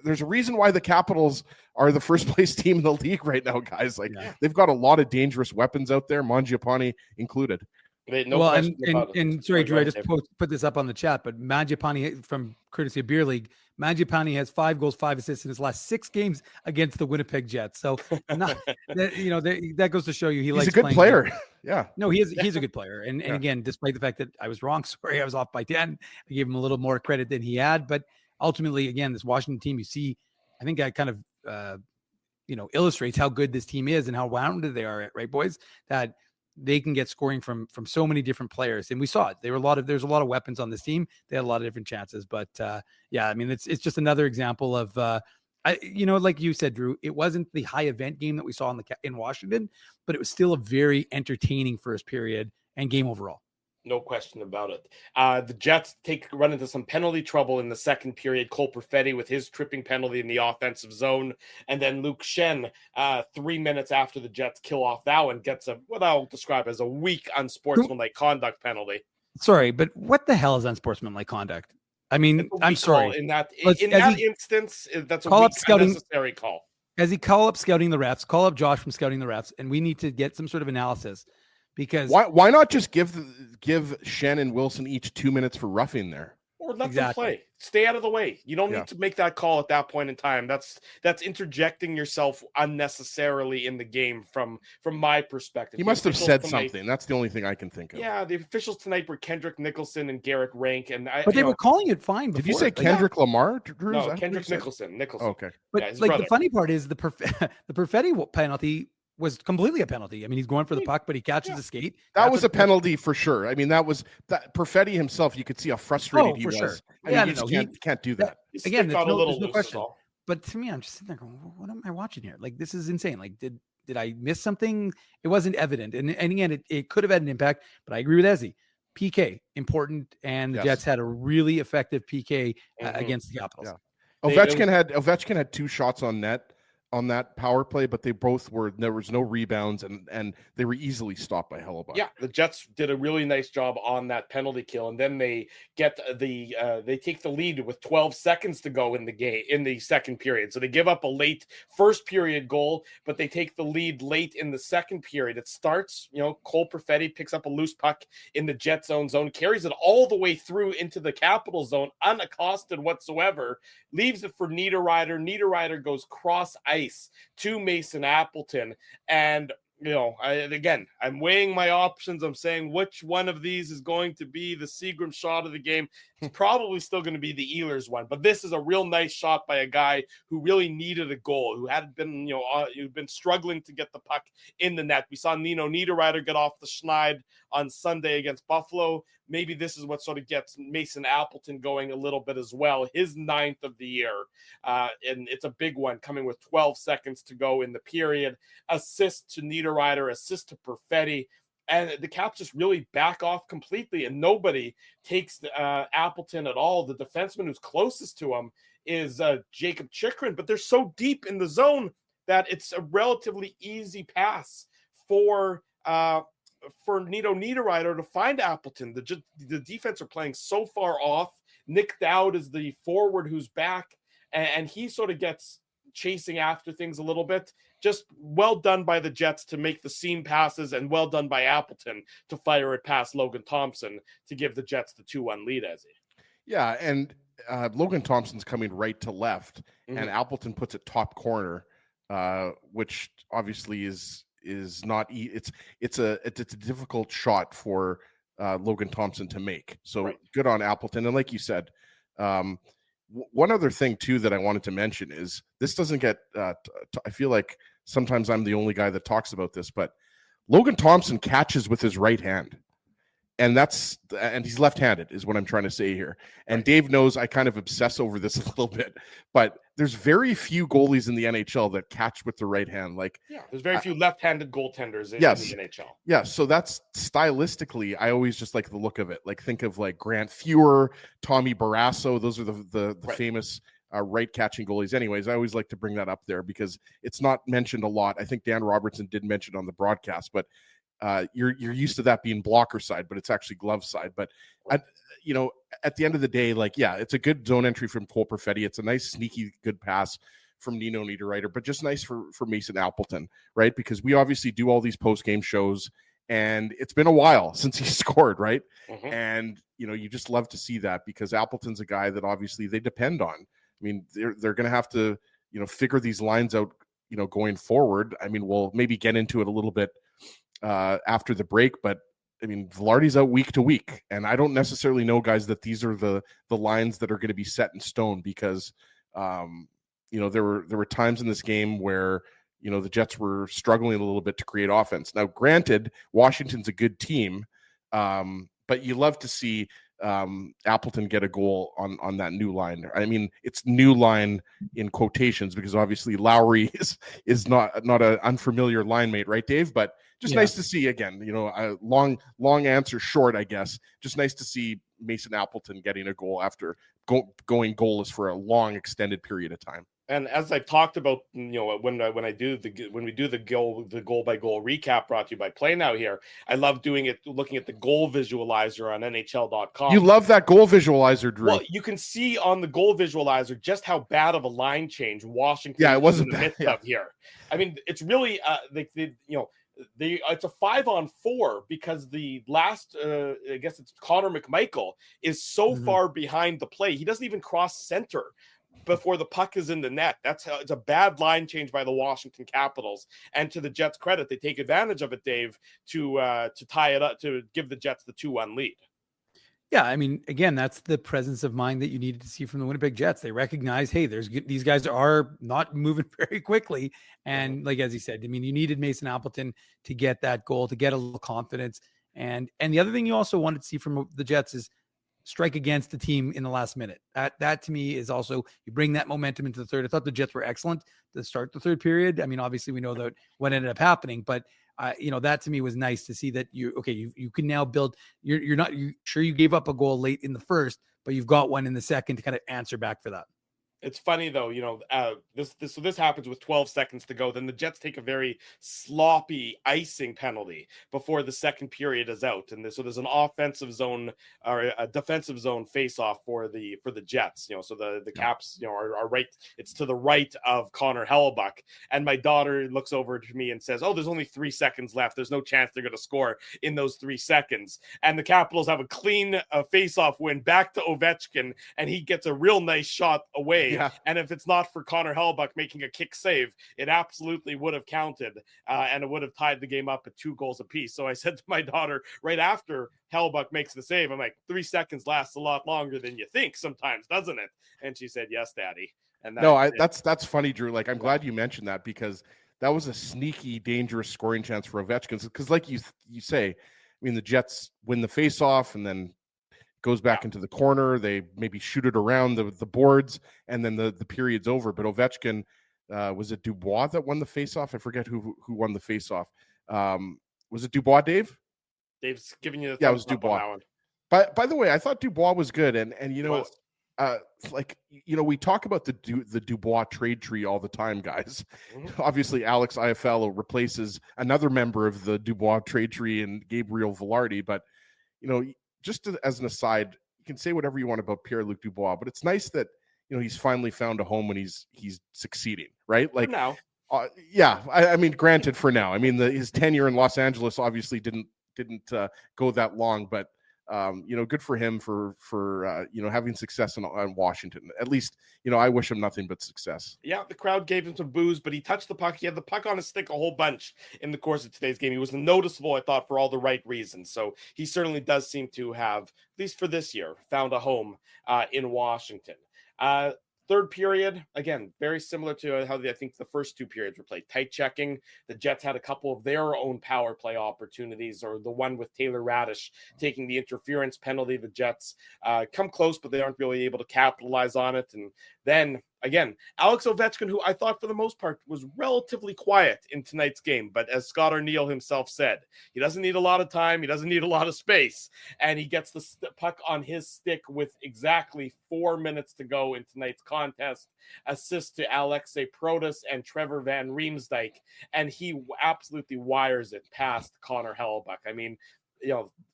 there's a reason why the Capitals are the first place team in the league right now, guys. Like they've got a lot of dangerous weapons out there, Mangiapane included. And sorry, Drew, I just put this up on the chat, but Mangiapane, from courtesy of Beer League, Mangiapane has 5 goals, 5 assists in his last 6 games against the Winnipeg Jets. So, that goes to show you he's a good player. Yeah. No, he's a good player. And again, despite the fact that I was wrong, sorry, I was off by 10. I gave him a little more credit than he had, but ultimately, again, this Washington team, you see, I think that kind of, illustrates how good this team is and how rounded they are, right, boys? That they can get scoring from so many different players. And we saw it. There's a lot of weapons on this team. They had a lot of different chances. But, I mean, it's just another example of, like you said, Drew, it wasn't the high event game that we saw in Washington, but it was still a very entertaining first period. and game overall. No question about it. The Jets run into some penalty trouble in the second period. Cole Perfetti with his tripping penalty in the offensive zone. And then Luke Shen, 3 minutes after the Jets kill off that one, gets what I'll describe as a weak unsportsmanlike conduct penalty. Sorry, but what the hell is unsportsmanlike conduct? I mean, I'm sorry. In that instance, that's a weak, unnecessary call. As he call up scouting the refs, call up Josh from scouting the refs, and we need to get some sort of analysis. Because why not just give Shen and Wilson each 2 minutes for roughing there? Or let them play. Stay out of the way. You don't need to make that call at that point in time. That's interjecting yourself unnecessarily in the game from my perspective. He must have said something. That's the only thing I can think of. Yeah, the officials tonight were Kendrick Nicholson and Garrett Rank, but they were calling it fine before. Did you say Kendrick Lamar? Drew? No, Kendrick Nicholson. Okay. But the funny part is the Perfetti penalty was completely a penalty. I mean, he's going for the puck, but he catches the skate. That was a penalty for sure. I mean, that Perfetti himself, you could see how frustrated he was. Sure. I mean, you can't do that. Again, there's no question. But to me, I'm just sitting there going, what am I watching here? Like, this is insane. Like, did I miss something? It wasn't evident. And again, it could have had an impact, but I agree with Ezzy. PK, important, and the Jets had a really effective PK against the Capitals. Yeah. Ovechkin had 2 shots on net on that power play, but there was no rebounds and they were easily stopped by Hellebuyck. Yeah, the Jets did a really nice job on that penalty kill, and then they get they take the lead with 12 seconds to go in the game in the second period. So they give up a late first period goal, but they take the lead late in the second period. It starts, Cole Perfetti picks up a loose puck in the Jet zone, carries it all the way through into the Capital zone, unaccosted whatsoever, leaves it for Niederreiter. Niederreiter goes cross ice to Mason Appleton, and I'm weighing my options. I'm saying which one of these is going to be the Seagram shot of the game. It's probably still going to be the Ehlers one, but this is a real nice shot by a guy who really needed a goal, who had been, who'd been struggling to get the puck in the net. We saw Nino Niederreiter get off the schneid on Sunday against Buffalo. Maybe this is what sort of gets Mason Appleton going a little bit as well. His 9th of the year. And it's a big one coming with 12 seconds to go in the period. Assist to Niederreiter, assist to Perfetti. And the Caps just really back off completely, and nobody takes Appleton at all. The defenseman who's closest to him is Jacob Chikrin, but they're so deep in the zone that it's a relatively easy pass for Nino Niederreiter to find Appleton. The defense are playing so far off. Nick Dowd is the forward who's back, and he sort of gets chasing after things a little bit. Just well done by the Jets to make the seam passes, and well done by Appleton to fire it past Logan Thompson to give the Jets the 2-1 lead, Ezzy. Yeah, and Logan Thompson's coming right to left, and Appleton puts it top corner, which obviously is not it's a difficult shot for Logan Thompson to make. So good on Appleton. And like you said, one other thing too that I wanted to mention is this doesn't get I feel like sometimes I'm the only guy that talks about this, but Logan Thompson catches with his right hand. And he's left-handed is what I'm trying to say here. And Dave knows I kind of obsess over this a little bit, but there's very few goalies in the NHL that catch with the right hand. There's very few left-handed goaltenders in the NHL. Yeah, so that's stylistically, I always just like the look of it. Like think of like Grant Fuhr, Tommy Barrasso. Those are the famous right catching goalies. Anyways, I always like to bring that up there because it's not mentioned a lot. I think Dan Robertson did mention on the broadcast, but you're used to that being blocker side, but it's actually glove side. But at the end of the day, it's a good zone entry from Cole Perfetti. It's a nice, sneaky, good pass from Nino Niederreiter, but just nice for Mason Appleton, right? Because we obviously do all these post-game shows, and it's been a while since he scored, right? And, you just love to see that because Appleton's a guy that obviously they depend on. I mean, they're going to have to, figure these lines out, going forward. I mean, we'll maybe get into it a little bit after the break, but I mean, Velarde's out week to week, and I don't necessarily know, guys, that these are the lines that are going to be set in stone because, there were times in this game where, the Jets were struggling a little bit to create offense. Now, granted, Washington's a good team, but you love to see Appleton get a goal on that new line. I mean, it's new line in quotations because obviously Lowry is not an unfamiliar line mate, right, Dave? But just nice to see again. A long answer short, I guess. Just nice to see Mason Appleton getting a goal after going goalless for a long extended period of time. And as I've talked about, when we do the goal by goal recap brought to you by Play Now here, I love doing it, looking at the goal visualizer on NHL.com. You love that goal visualizer, Drew. Well, you can see on the goal visualizer just how bad of a line change Washington it wasn't in the midst of here. I mean, it's really it's a 5-on-4 because the last I guess it's Connor McMichael is so far behind the play. He doesn't even cross center before the puck is in the net. It's a bad line change by the Washington Capitals. And to the Jets' credit, they take advantage of it, Dave, to tie it up, to give the Jets the 2-1 lead. Yeah, I mean, again, that's the presence of mind that you needed to see from the Winnipeg Jets. They recognize, hey, these guys are not moving very quickly. And like, as he said, I mean, you needed Mason Appleton to get that goal, to get a little confidence. And the other thing you also wanted to see from the Jets is strike against the team in the last minute. That to me is also, you bring that momentum into the third. I thought the Jets were excellent to start the third period. I mean, obviously we know that what ended up happening, but that to me was nice to see that you can now build. You're not sure you gave up a goal late in the first, but you've got one in the second to kind of answer back for that. It's funny though, this happens with 12 seconds to go. Then the Jets take a very sloppy icing penalty before the second period is out, and so there's an offensive zone or a defensive zone face-off for the Jets. So the Caps are right. It's to the right of Connor Hellebuck, and my daughter looks over to me and says, "Oh, there's only 3 seconds left. There's no chance they're going to score in those 3 seconds." And the Capitals have a clean face-off win back to Ovechkin, and he gets a real nice shot away. Yeah. And if it's not for Connor Hellebuck making a kick save, it absolutely would have counted, and it would have tied the game up at 2 goals apiece. So I said to my daughter right after Hellebuck makes the save, I'm like, 3 seconds lasts a lot longer than you think sometimes, doesn't it? And she said, "Yes, Daddy." And that's funny, Drew. Like, I'm glad you mentioned that because that was a sneaky, dangerous scoring chance for Ovechkin. Because like you say, I mean, the Jets win the face-off and then goes back into the corner. They maybe shoot it around the boards, and then the period's over. But Ovechkin, was it Dubois that won the faceoff? I forget who won the faceoff. Was it Dubois, Dave? Dave's giving you the it was Dubois. By the way, I thought Dubois was good, and we talk about the Dubois trade tree all the time, guys. Mm-hmm. Obviously, Alex Iafallo replaces another member of the Dubois trade tree in Gabriel Velarde, but just as an aside, you can say whatever you want about Pierre-Luc Dubois, but it's nice that he's finally found a home and he's succeeding, right? Like, for now. I mean, granted, for now. I mean, his tenure in Los Angeles obviously didn't go that long, but good for him for having success in Washington. At least, I wish him nothing but success. Yeah, the crowd gave him some boos, but he touched the puck. He had the puck on his stick a whole bunch in the course of today's game. He was noticeable, I thought, for all the right reasons. So he certainly does seem to have, at least for this year, found a home in Washington. Third period, again, very similar to how I think the first 2 periods were played. Tight checking. The Jets had a couple of their own power play opportunities, or the one with Taylor Radish taking the interference penalty. The Jets come close, but they aren't really able to capitalize on it. And then, again, Alex Ovechkin, who I thought for the most part was relatively quiet in tonight's game. But as Scott Arniel himself said, he doesn't need a lot of time. He doesn't need a lot of space. And he gets the puck on his stick with exactly 4 minutes to go in tonight's contest. Assist to Alexei Protas and Trevor Van Riemsdyk. And he absolutely wires it past Connor Hellebuck. I mean,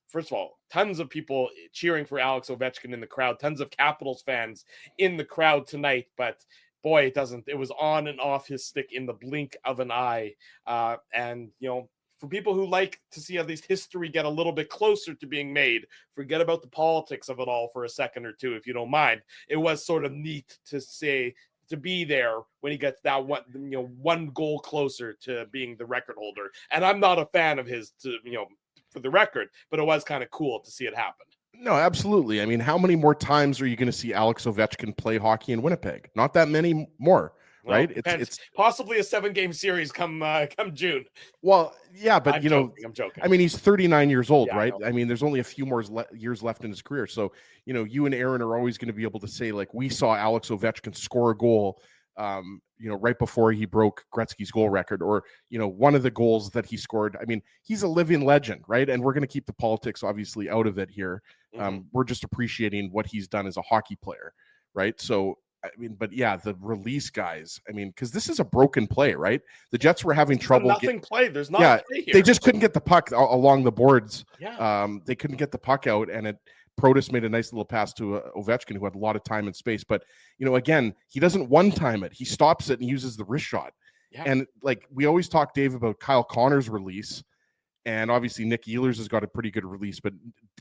first of all, tons of people cheering for Alex Ovechkin in the crowd, tons of Capitals fans in the crowd tonight, but boy, it was on and off his stick in the blink of an eye. And for people who like to see at least history get a little bit closer to being made, forget about the politics of it all for a second or two, if you don't mind. It was sort of neat to be there when he gets that one goal closer to being the record holder. And I'm not a fan of his, for the record, but it was kind of cool to see it happen. No, absolutely. I mean, how many more times are you going to see Alex Ovechkin play hockey in Winnipeg? Not that many more, right? It's possibly a 7-game series come June. Well, yeah, but I'm joking. I mean, he's 39 years old, Yeah, right? I mean, there's only a few more years left in his career. So, you and Aaron are always going to be able to say, like, we saw Alex Ovechkin score a goal, right before he broke Gretzky's goal record, or, one of the goals that he scored. I mean, he's a living legend, right? And we're going to keep the politics obviously out of it here. We're just appreciating what he's done as a hockey player, right? So, I mean, but yeah, the release guys, I mean, because this is a broken play, right? The Jets were having trouble. Play. There's not a play here. They just couldn't get the puck along the boards. Yeah. They couldn't get the puck out, and Protas made a nice little pass to Ovechkin, who had a lot of time and space. But, again, he doesn't one-time it. He stops it and uses the wrist shot. Yeah. And, like, we always talk, Dave, about Kyle Connor's release, and obviously Nick Ehlers has got a pretty good release, but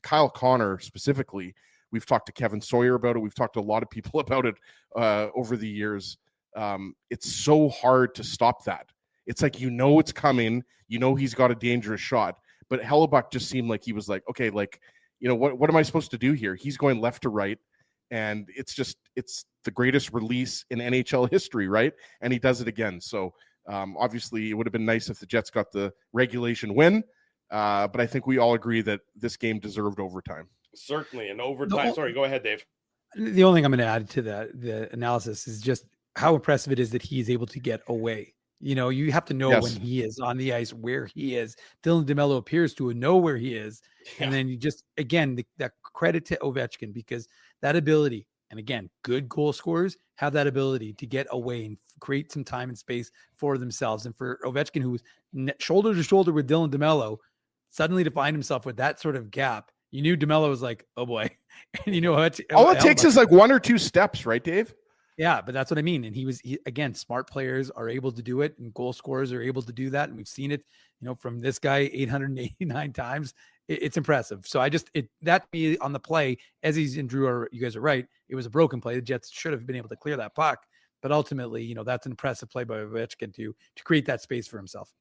Kyle Connor specifically, we've talked to Kevin Sawyer about it. We've talked to a lot of people about it over the years. It's so hard to stop that. It's like, it's coming. He's got a dangerous shot. But Hellebuck just seemed like he was like, okay, like, what am I supposed to do here? He's going left to right. And it's the greatest release in NHL history, right? And he does it again. So obviously it would have been nice if the Jets got the regulation win. But I think we all agree that this game deserved overtime. Certainly, and overtime. Sorry, go ahead, Dave. The only thing I'm going to add to the analysis is just how impressive it is that he's able to get away. You have to know when he is on the ice, where he is. Dylan DeMello appears to know where he is. Yeah. And then you just, again, that credit to Ovechkin, because that ability, and again, good goal scorers have that ability to get away and create some time and space for themselves. And for Ovechkin, who was shoulder to shoulder with Dylan DeMello, suddenly to find himself with that sort of gap, you knew DeMello was like, oh boy. And all it takes is like one or two steps, right, Dave? Yeah, but that's what I mean. And again, smart players are able to do it, and goal scorers are able to do that. And we've seen it, from this guy 889 times. It's impressive. So that be on the play, as he's in Drew, you guys are right. It was a broken play. The Jets should have been able to clear that puck. But ultimately, that's an impressive play by Ovechkin to create that space for himself.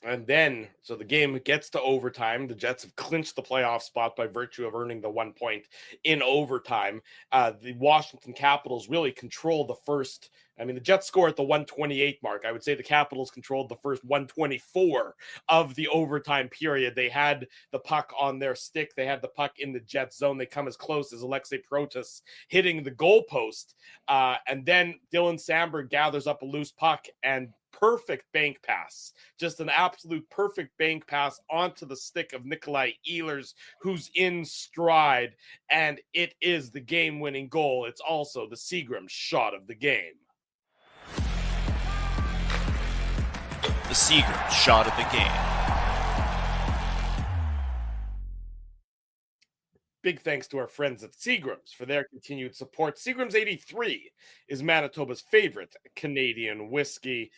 And then, so the game gets to overtime. The Jets have clinched the playoff spot by virtue of earning the 1 point in overtime. The Washington Capitals really control the first. I mean, the Jets score at the 128 mark. I would say the Capitals controlled the first 124 of the overtime period. They had the puck on their stick. They had the puck in the Jets zone. They come as close as Alexei Protas hitting the goalpost. And then Dylan Samberg gathers up a loose puck and perfect bank pass, just an absolute perfect bank pass onto the stick of Nikolai Ehlers, who's in stride, and it is the game-winning goal. It's also the Seagram shot of the game. The Seagram shot of the game. Big thanks to our friends at Seagram's for their continued support. Seagram's 83 is Manitoba's favorite Canadian whiskey.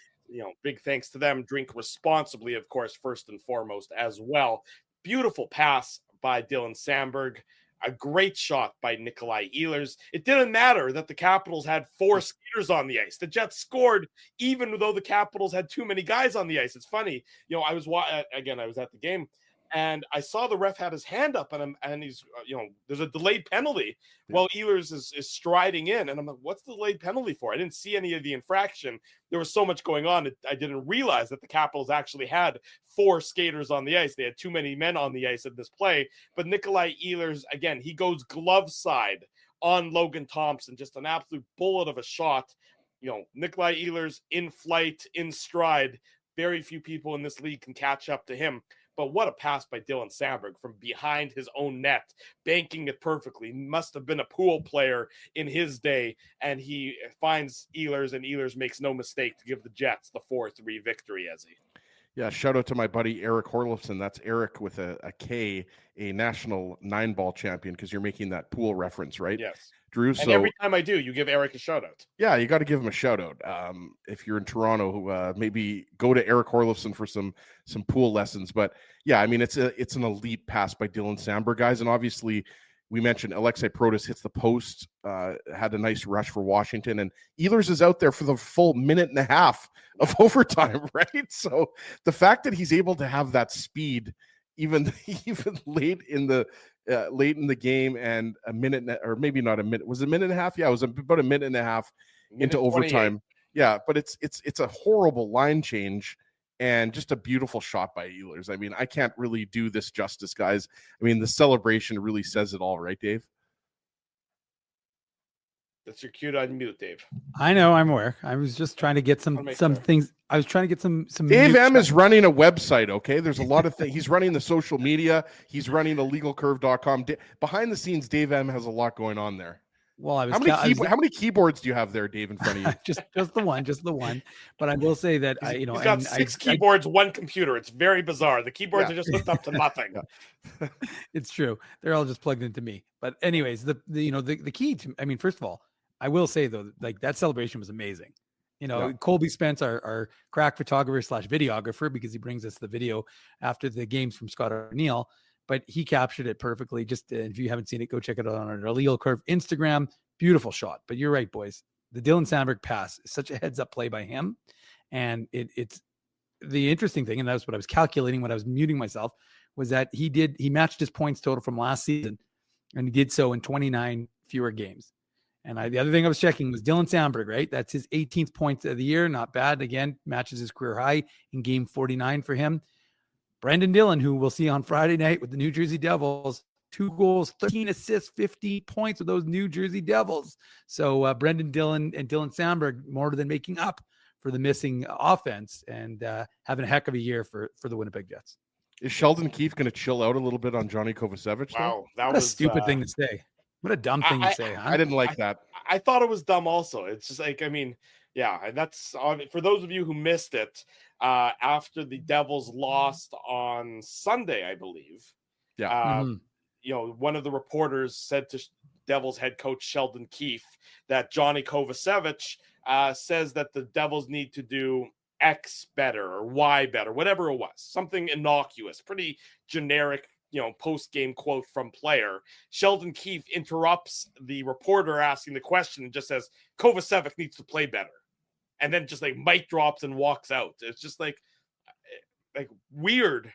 Big thanks to them. Drink responsibly, of course, first and foremost as well. Beautiful pass by Dylan Samberg. A great shot by Nikolai Ehlers. At didn't matter that the Capitals had 4 skaters on the ice. The Jets scored even though the Capitals had too many guys on the ice. It's funny. I was at the game, and I saw the ref had his hand up, and he's, there's a delayed penalty while Ehlers is striding in. And I'm like, what's the delayed penalty for? I didn't see any of the infraction. There was so much going on. I didn't realize that the Capitals actually had 4 skaters on the ice. They had too many men on the ice in this play. But Nikolai Ehlers, again, he goes glove side on Logan Thompson. Just an absolute bullet of a shot. Nikolai Ehlers in flight, in stride. Very few people in this league can catch up to him. But what a pass by Dylan Samberg from behind his own net, banking it perfectly. Must have been a pool player in his day, and he finds Ehlers, and Ehlers makes no mistake to give the Jets the 4-3 victory, Ezzy. Yeah, shout out to my buddy Eric Horlifson. That's Eric with a K, a national 9-ball champion, because you're making that pool reference, right? Yes. Drew, and every time I do, you give Eric a shout out. Yeah, you got to give him a shout out. If you're in Toronto, maybe go to Eric Horlifson for some pool lessons. But yeah, I mean, it's an elite pass by Dylan Samberg, guys. And obviously, we mentioned Alexei Protas hits the post, had a nice rush for Washington, and Ehlers is out there for the full minute and a half of overtime, right? So the fact that he's able to have that speed, even late in the game, and a minute, or maybe not a minute, was it a minute and a half? Yeah, it was about a minute and a half into overtime. Yeah, but it's a horrible line change and just a beautiful shot by Ehlers. I mean, I can't really do this justice, guys. I mean, the celebration really says it all, right, Dave? That's your cue to unmute, Dave. I know, I'm aware. I was just trying to get some things. I was trying to get some. Dave M is running a website. Okay, there's a lot of things. He's running the social media. He's running illegalcurve.com. Behind the scenes, Dave M has a lot going on there. Well, I was how many keyboards do you have there, Dave, in front of you? just the one. But I will say that he's got 6 keyboards, 1 computer. It's very bizarre. The keyboards are just hooked up to nothing. It's true. They're all just plugged into me. But anyways, the key to, I mean, first of all, I will say though, like that celebration was amazing. Colby Spence, our crack photographer / videographer, because he brings us the video after the games from Scott O'Neill. But he captured it perfectly. Just if you haven't seen it, go check it out on our Illegal Curve Instagram. Beautiful shot. But you're right, boys. The Dylan Sandberg pass is such a heads-up play by him. And it's the interesting thing, and that's what I was calculating when I was muting myself, was that he matched his points total from last season, and he did so in 29 fewer games. And the other thing I was checking was Dylan Sandberg, right? That's his 18th point of the year. Not bad. Again, matches his career high in game 49 for him. Brendan Dillon, who we'll see on Friday night with the New Jersey Devils, 2 goals, 13 assists, 50 points with those New Jersey Devils. So Brendan Dillon and Dylan Sandberg more than making up for the missing offense and having a heck of a year for the Winnipeg Jets. Is Sheldon Keefe going to chill out a little bit on Johnny Kovacevic? Wow, that was a stupid thing to say. What a dumb thing to say, huh? I didn't like that. I thought it was dumb also. It's just like, I mean, yeah, that's for those of you who missed it, after the Devils lost on Sunday, I believe. Yeah. One of the reporters said to Devils head coach Sheldon Keefe that Johnny Kovacevic says that the Devils need to do X better or Y better, whatever it was, something innocuous, pretty generic, post-game quote from player. Sheldon Keefe interrupts the reporter asking the question and just says, Kovacevic needs to play better. And then just like mic drops and walks out. It's just like weird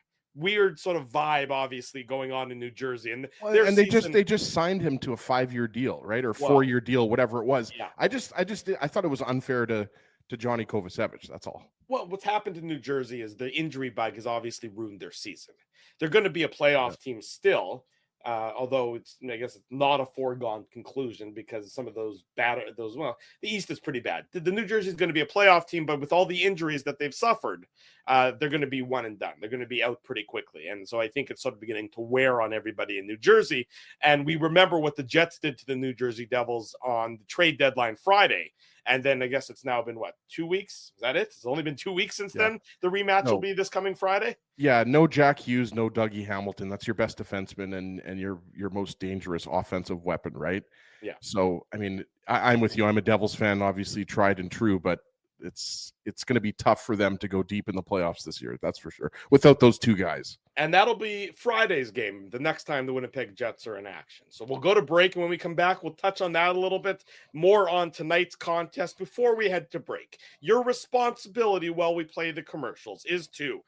sort of vibe, obviously going on in New Jersey. And they just signed him to a 5-year deal, right? Or 4-year deal, whatever it was. Yeah. I thought it was unfair to Johnny Kovacevic. That's all. Well, what's happened in New Jersey is the injury bug has obviously ruined their season. They're going to be a playoff team still, although I guess it's not a foregone conclusion because some of the East is pretty bad. The New Jersey is going to be a playoff team, but with all the injuries that they've suffered, they're going to be one and done. They're going to be out pretty quickly. And so I think it's sort of beginning to wear on everybody in New Jersey. And we remember what the Jets did to the New Jersey Devils on the trade deadline Friday. And then I guess it's now been 2 weeks? Is that it? It's only been 2 weeks since then. The rematch will be this coming Friday. Yeah, no Jack Hughes, no Dougie Hamilton. That's your best defenseman and your most dangerous offensive weapon, right? Yeah. So I mean, I'm with you. I'm a Devils fan, obviously tried and true, but it's going to be tough for them to go deep in the playoffs this year. That's for sure. Without those two guys. And that'll be Friday's game, the next time the Winnipeg Jets are in action. So we'll go to break, and when we come back, we'll touch on that a little bit more on tonight's contest before we head to break. Your responsibility while we play the commercials is to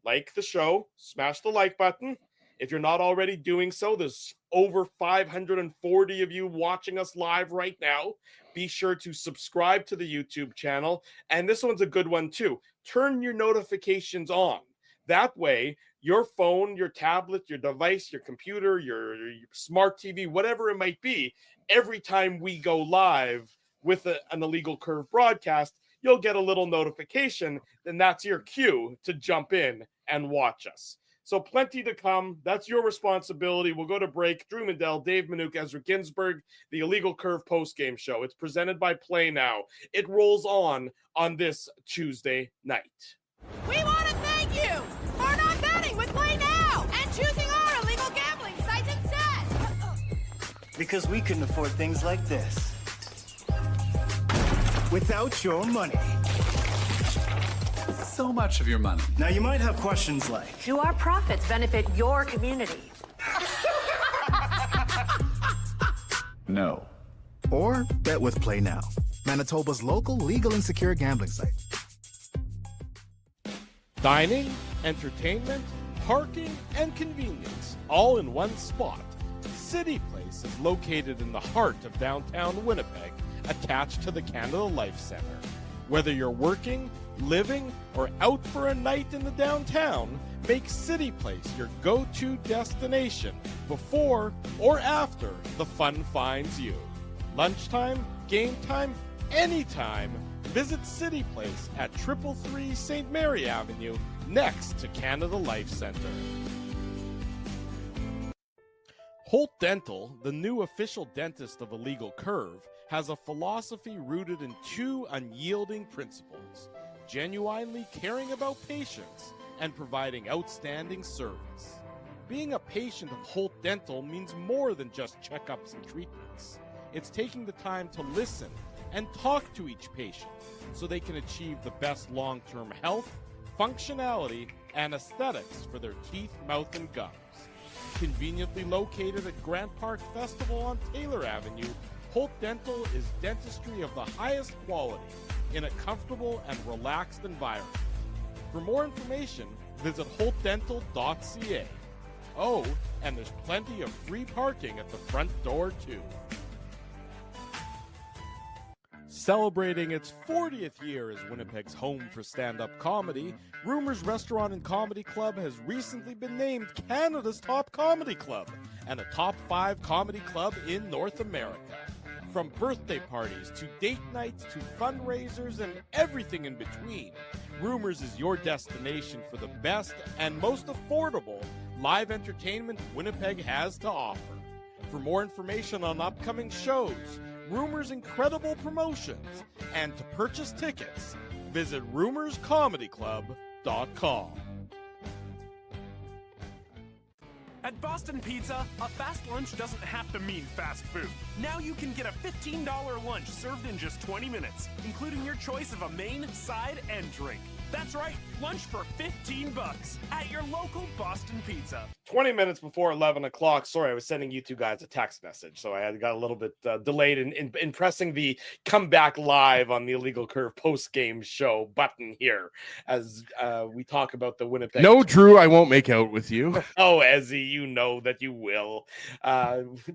like the show, smash the like button. If you're not already doing so, there's over 540 of you watching us live right now. Be sure to subscribe to the YouTube channel. And this one's a good one too. Turn your notifications on. That way, your phone, your tablet, your device, your computer, your smart TV, whatever it might be, every time we go live with an Illegal Curve broadcast, you'll get a little notification. Then that's your cue to jump in and watch us. So plenty to come. That's your responsibility. We'll go to break. Drew Mandel, Dave Minuk, Ezra Ginsburg, the Illegal Curve postgame show. It's presented by Play Now. It rolls on this Tuesday night. We want to thank you for not betting with Play Now and choosing our illegal gambling site instead. Because we couldn't afford things like this without your money. So much of your money. Now you might have questions like, do our profits benefit your community? No. Or bet with Play Now, Manitoba's local legal and secure gambling site. Dining, entertainment, parking, and convenience, all in one spot. City Place is located in the heart of downtown Winnipeg, attached to the Canada Life Center. Whether you're working, living, or out for a night in the downtown, make City Place your go-to destination before or after the fun finds you. Lunchtime, game time, anytime, visit City Place at 333 St. Mary Avenue next to Canada Life Center. Holt Dental, the new official dentist of Illegal Curve, has a philosophy rooted in two unyielding principles: genuinely caring about patients and providing outstanding service. Being a patient of Holt Dental means more than just checkups and treatments. It's taking the time to listen and talk to each patient so they can achieve the best long-term health, functionality, and aesthetics for their teeth, mouth, and gums. Conveniently located at Grant Park Festival on Taylor Avenue, Holt Dental is dentistry of the highest quality in a comfortable and relaxed environment. For more information, visit holtdental.ca. Oh, and there's plenty of free parking at the front door, too. Celebrating its 40th year as Winnipeg's home for stand-up comedy, Rumors Restaurant and Comedy Club has recently been named Canada's top comedy club and a top 5 comedy club in North America. From birthday parties to date nights to fundraisers and everything in between, Rumors is your destination for the best and most affordable live entertainment Winnipeg has to offer. For more information on upcoming shows, Rumors' incredible promotions, and to purchase tickets, visit rumorscomedyclub.com. At Boston Pizza, a fast lunch doesn't have to mean fast food. Now you can get a $15 lunch served in just 20 minutes, including your choice of a main, side, and drink. That's right, lunch for $15 at your local Boston Pizza. 20 minutes before 11 o'clock. Sorry, I was sending you two guys a text message, so I got a little bit delayed in pressing the come back live on the Illegal Curve post-game show button here as we talk about the Winnipeg. No, Drew, I won't make out with you. Oh, Ezzy, you know that you will.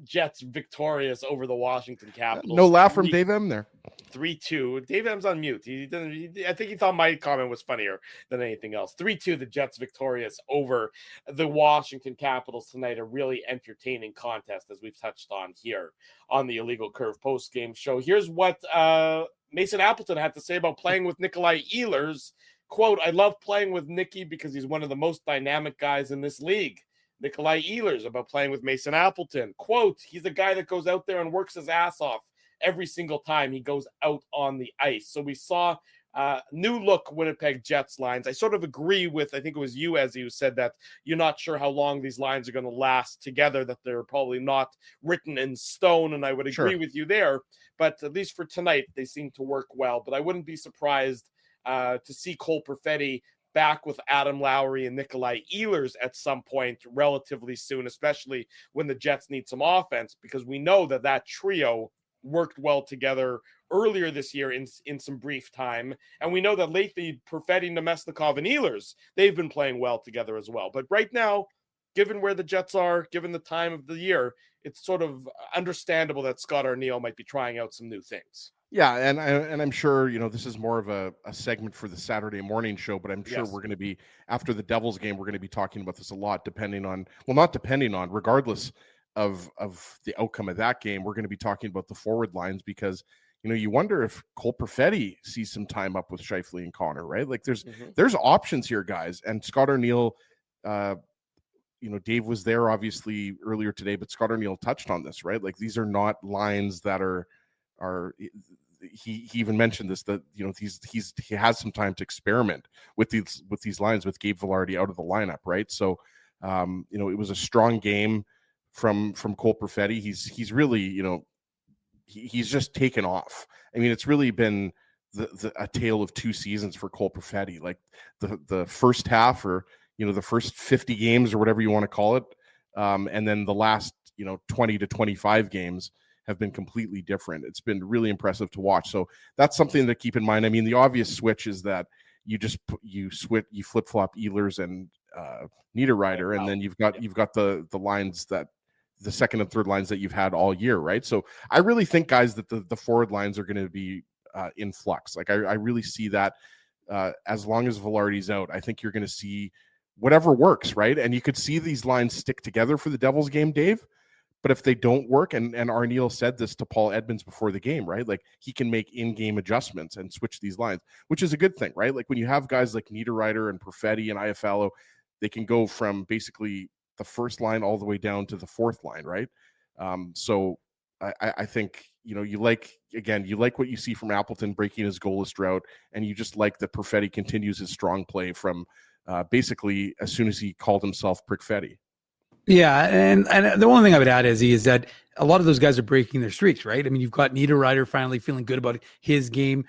Jets victorious over the Washington Capitals. No laugh from Dave M there. 3-2. Dave M's on mute. I think he thought my comment was funnier than anything else. 3-2, the Jets victorious over the Washington Capitals tonight. A really entertaining contest, as we've touched on here on the Illegal Curve post-game show. Here's what Mason Appleton had to say about playing with Nikolai Ehlers. Quote, "I love playing with Nicky because he's one of the most dynamic guys in this league." Nikolai Ehlers about playing with Mason Appleton. Quote, "He's a guy that goes out there and works his ass off every single time he goes out on the ice." So we saw new look Winnipeg Jets lines. I sort of agree with, I think it was you, Ezzy, who said that you're not sure how long these lines are going to last together, that they're probably not written in stone, and I would agree with you there. But at least for tonight, they seem to work well. But I wouldn't be surprised to see Cole Perfetti back with Adam Lowry and Nikolai Ehlers at some point relatively soon, especially when the Jets need some offense, because we know that that trio worked well together earlier this year in some brief time. And we know that lately, Perfetti, Nemesnikov, and Ehlers, they've been playing well together as well. But right now, given where the Jets are, given the time of the year, it's sort of understandable that Scott Arniel might be trying out some new things. Yeah, and I'm sure, this is more of a segment for the Saturday morning show, but I'm sure we're going to be, after the Devils game, we're going to be talking about this a lot, regardless of the outcome of that game, we're going to be talking about the forward lines because, you wonder if Cole Perfetti sees some time up with Scheifele and Connor, right? Like there's options here, guys. And Scott Arniel, Dave was there obviously earlier today, but Scott Arniel touched on this, right? Like these are not lines that are he even mentioned this, that he has some time to experiment with these lines with Gabe Vilardi out of the lineup, right? So it was a strong game from Cole Perfetti. He's really he's just taken off. I mean, it's really been a tale of two seasons for Cole Perfetti. Like the first half, or the first 50 games or whatever you want to call it, and then the last 20 to 25 games have been completely different. It's been really impressive to watch. So that's something to keep in mind. I mean, the obvious switch is that you flip flop Ehlers and Niederreiter, and then you've got the lines that the second and third lines that you've had all year, right? So I really think, guys, that the forward lines are going to be in flux. Like I really see that as long as Velarde's out, I think you're going to see whatever works, right? And you could see these lines stick together for the Devils game, Dave. But if they don't work, and Arneal said this to Paul Edmonds before the game, right? Like he can make in-game adjustments and switch these lines, which is a good thing, right? Like when you have guys like Niederreiter and Perfetti and Iafallo, they can go from basically the first line all the way down to the fourth line, right? So I think, you like what you see from Appleton breaking his goalless drought, and you just like that Perfetti continues his strong play from basically as soon as he called himself Prickfetti. Yeah, and the only thing I would add is that a lot of those guys are breaking their streaks, right? I mean, you've got Niederreiter finally feeling good about his game.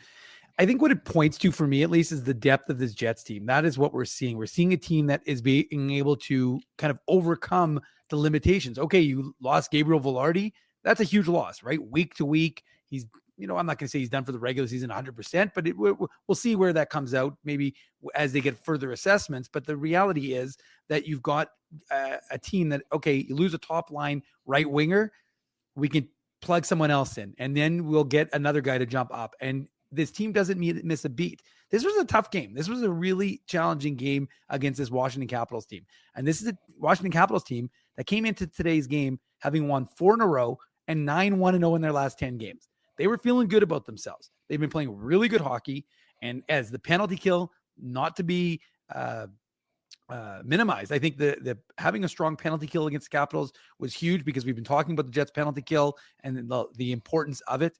I think what it points to, for me at least, is the depth of this Jets team. That is what we're seeing. We're seeing a team that is being able to kind of overcome the limitations. Okay, you lost Gabriel Velarde. That's a huge loss, right? Week to week, he's, I'm not going to say he's done for the regular season 100%, but we'll see where that comes out maybe as they get further assessments. But the reality is that you've got a team that, okay, you lose a top line right winger, we can plug someone else in, and then we'll get another guy to jump up. And this team doesn't miss a beat. This was a tough game. This was a really challenging game against this Washington Capitals team. And this is a Washington Capitals team that came into today's game having won 4 in a row and 9-1-0 in their last 10 games. They were feeling good about themselves. They've been playing really good hockey. And as the penalty kill, not to be minimized, I think the having a strong penalty kill against the Capitals was huge, because we've been talking about the Jets penalty kill and the importance of it.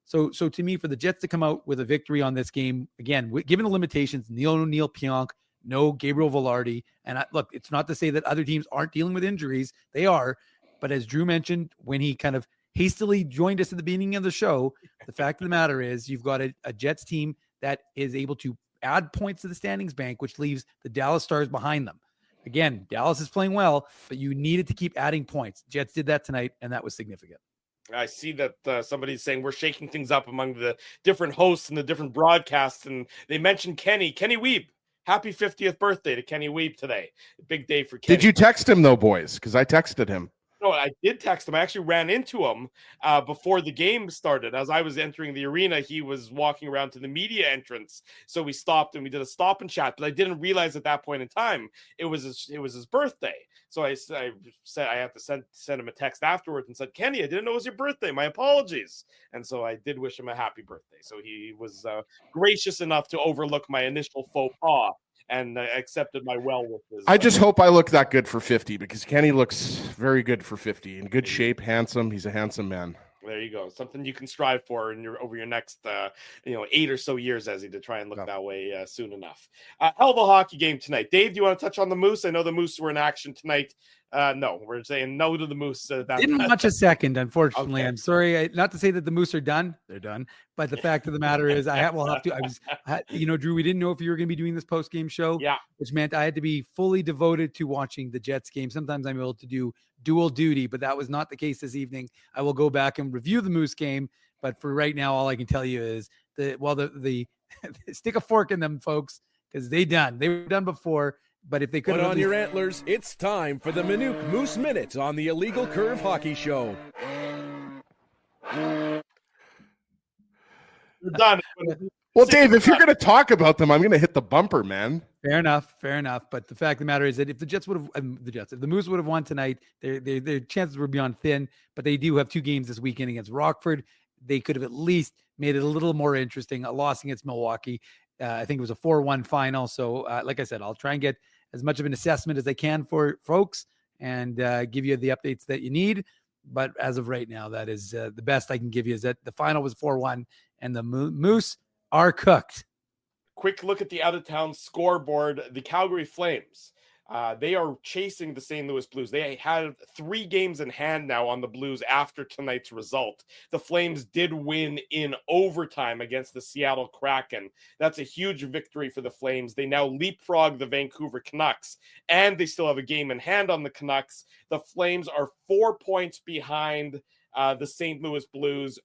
So to me, for the Jets to come out with a victory on this game, again, given the limitations, Neil Pionk, no Gabriel Velarde, and look, it's not to say that other teams aren't dealing with injuries. They are. But as Drew mentioned, when he kind of hastily joined us at the beginning of the show, the fact of the matter is you've got a Jets team that is able to add points to the standings bank, which leaves the Dallas Stars behind them. Again, Dallas is playing well, but you needed to keep adding points. Jets did that tonight, and that was significant. I see that somebody's saying we're shaking things up among the different hosts and the different broadcasts, and they mentioned Kenny Weeb. Happy 50th birthday to Kenny Weeb today. Big day for Kenny. Did you text him though, boys? Because I texted him. No, I did text him. I actually ran into him before the game started. As I was entering the arena, he was walking around to the media entrance. So we stopped and we did a stop and chat. But I didn't realize at that point in time it was his birthday. So I said I have to send him a text afterwards and said, Kenny, I didn't know it was your birthday. My apologies. And so I did wish him a happy birthday. So he was gracious enough to overlook my initial faux pas and accepted my well wishes. I just hope I look that good for 50, because Kenny looks very good for 50. In good shape, handsome. He's a handsome man. There you go. Something you can strive for over your next 8 or so years, Ezzy, to try and look that way soon enough. Hell of a hockey game tonight. Dave, do you want to touch on the Moose? I know the Moose were in action tonight. No, we're saying no to the Moose. Didn't watch a second, unfortunately. Okay. I'm sorry. Not to say that the Moose are done. They're done. But the fact of the matter is, Drew, we didn't know if you were going to be doing this post-game show. Yeah. Which meant I had to be fully devoted to watching the Jets game. Sometimes I'm able to do dual duty, but that was not the case this evening. I will go back and review the Moose game. But for right now, all I can tell you is the stick a fork in them, folks, because they were done before. But if they could put on your antlers, it's time for the Minuk Moose Minute on the Illegal Curve Hockey Show. We're done. Well, Dave, if you're going to talk about them, I'm going to hit the bumper, man. Fair enough. But the fact of the matter is that if the Jets if the Moose would have won tonight, their chances were beyond thin. But they do have 2 games this weekend against Rockford. They could have at least made it a little more interesting. A loss against Milwaukee. I think it was a 4-1 final. So, like I said, I'll try and get as much of an assessment as I can for folks and give you the updates that you need. But as of right now, that is the best I can give you, is that the final was 4-1 and the Moose are cooked. Quick look at the out-of-town scoreboard. The Calgary Flames. They are chasing the St. Louis Blues. They have 3 games in hand now on the Blues after tonight's result. The Flames did win in overtime against the Seattle Kraken. That's a huge victory for the Flames. They now leapfrog the Vancouver Canucks, and they still have a game in hand on the Canucks. The Flames are 4 points behind the St. Louis Blues.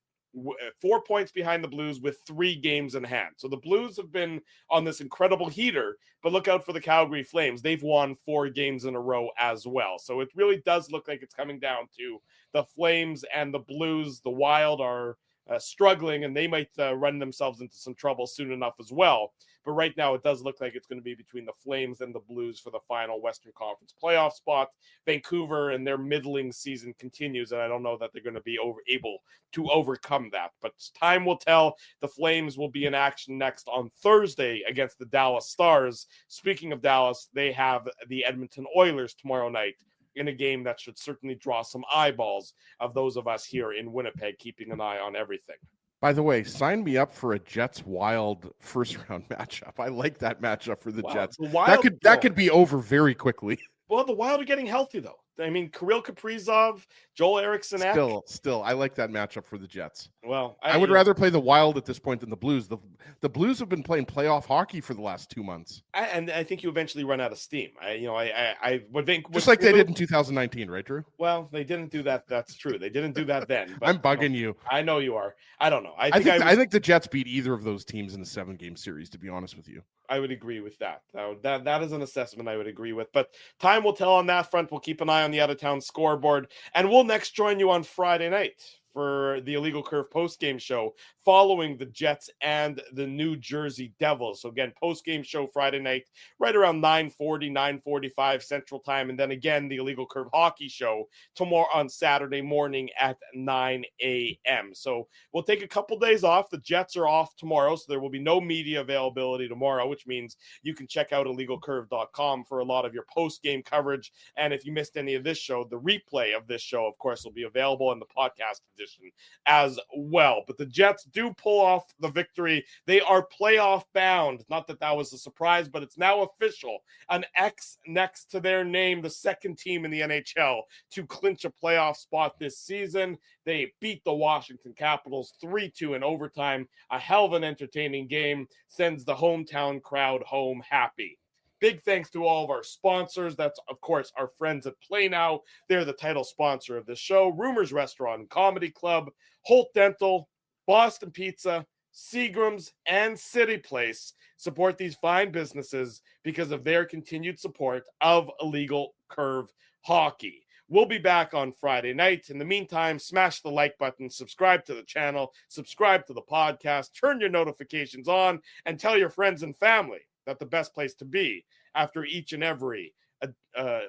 4 points behind the Blues with 3 games in hand. So the Blues have been on this incredible heater, but look out for the Calgary Flames. They've won 4 games in a row as well. So it really does look like it's coming down to the Flames and the Blues. The Wild are struggling, and they might run themselves into some trouble soon enough as well. But right now, it does look like it's going to be between the Flames and the Blues for the final Western Conference playoff spot. Vancouver and their middling season continues, and I don't know that they're going to be able to overcome that. But time will tell. The Flames will be in action next on Thursday against the Dallas Stars. Speaking of Dallas, they have the Edmonton Oilers tomorrow night in a game that should certainly draw some eyeballs of those of us here in Winnipeg, keeping an eye on everything. By the way, sign me up for a Jets Wild first round matchup. I like that matchup for the Jets. The Wild, that could be over very quickly. Well, the Wild are getting healthy though. I mean, Kirill Kaprizov, Joel Eriksson. Still, I like that matchup for the Jets. Well, I would rather play the Wild at this point than the Blues. The Blues have been playing playoff hockey for the last 2 months. And I think you eventually run out of steam. I would think just like they did in 2019, right, Drew? Well, they didn't do that. That's true. They didn't do that then. But, I'm bugging you. I know you are. I don't know. I think the Jets beat either of those teams in the 7-game series. To be honest with you, I would agree with that. That is an assessment I would agree with. But time will tell on that front. We'll keep an eye on the out-of-town scoreboard. And we'll next join you on Friday night for the Illegal Curve post-game show following the Jets and the New Jersey Devils. So again, post-game show Friday night, right around 9:40, 9:45 Central Time. And then again, the Illegal Curve hockey show tomorrow on Saturday morning at 9 a.m. So we'll take a couple days off. The Jets are off tomorrow, so there will be no media availability tomorrow, which means you can check out illegalcurve.com for a lot of your post-game coverage. And if you missed any of this show, the replay of this show, of course, will be available in the podcast edition as well. But the Jets do pull off the victory. They are playoff bound. Not that that was a surprise, but it's now official. An X next to their name, the second team in the NHL to clinch a playoff spot this season. They beat the Washington Capitals 3-2 in overtime. A hell of an entertaining game. Sends the hometown crowd home happy. Big thanks to all of our sponsors. That's, of course, our friends at Play Now. They're the title sponsor of this show. Rumors Restaurant and Comedy Club, Holt Dental, Boston Pizza, Seagram's, and City Place support these fine businesses because of their continued support of Illegal Curve Hockey. We'll be back on Friday night. In the meantime, smash the like button, subscribe to the channel, subscribe to the podcast, turn your notifications on, and tell your friends and family that the best place to be after each and every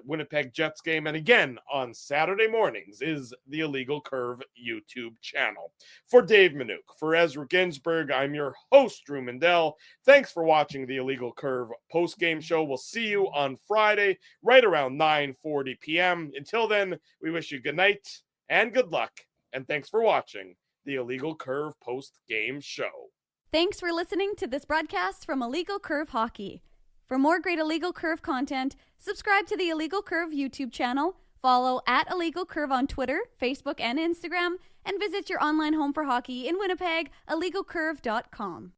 Winnipeg Jets game, and again on Saturday mornings, is the Illegal Curve YouTube channel. For Dave Minuk, for Ezra Ginsburg, I'm your host, Drew Mandel. Thanks for watching the Illegal Curve post-game show. We'll see you on Friday, right around 9:40 p.m. Until then, we wish you good night and good luck, and thanks for watching the Illegal Curve post-game show. Thanks for listening to this broadcast from Illegal Curve Hockey. For more great Illegal Curve content, subscribe to the Illegal Curve YouTube channel, follow @IllegalCurve on Twitter, Facebook, and Instagram, and visit your online home for hockey in Winnipeg, illegalcurve.com.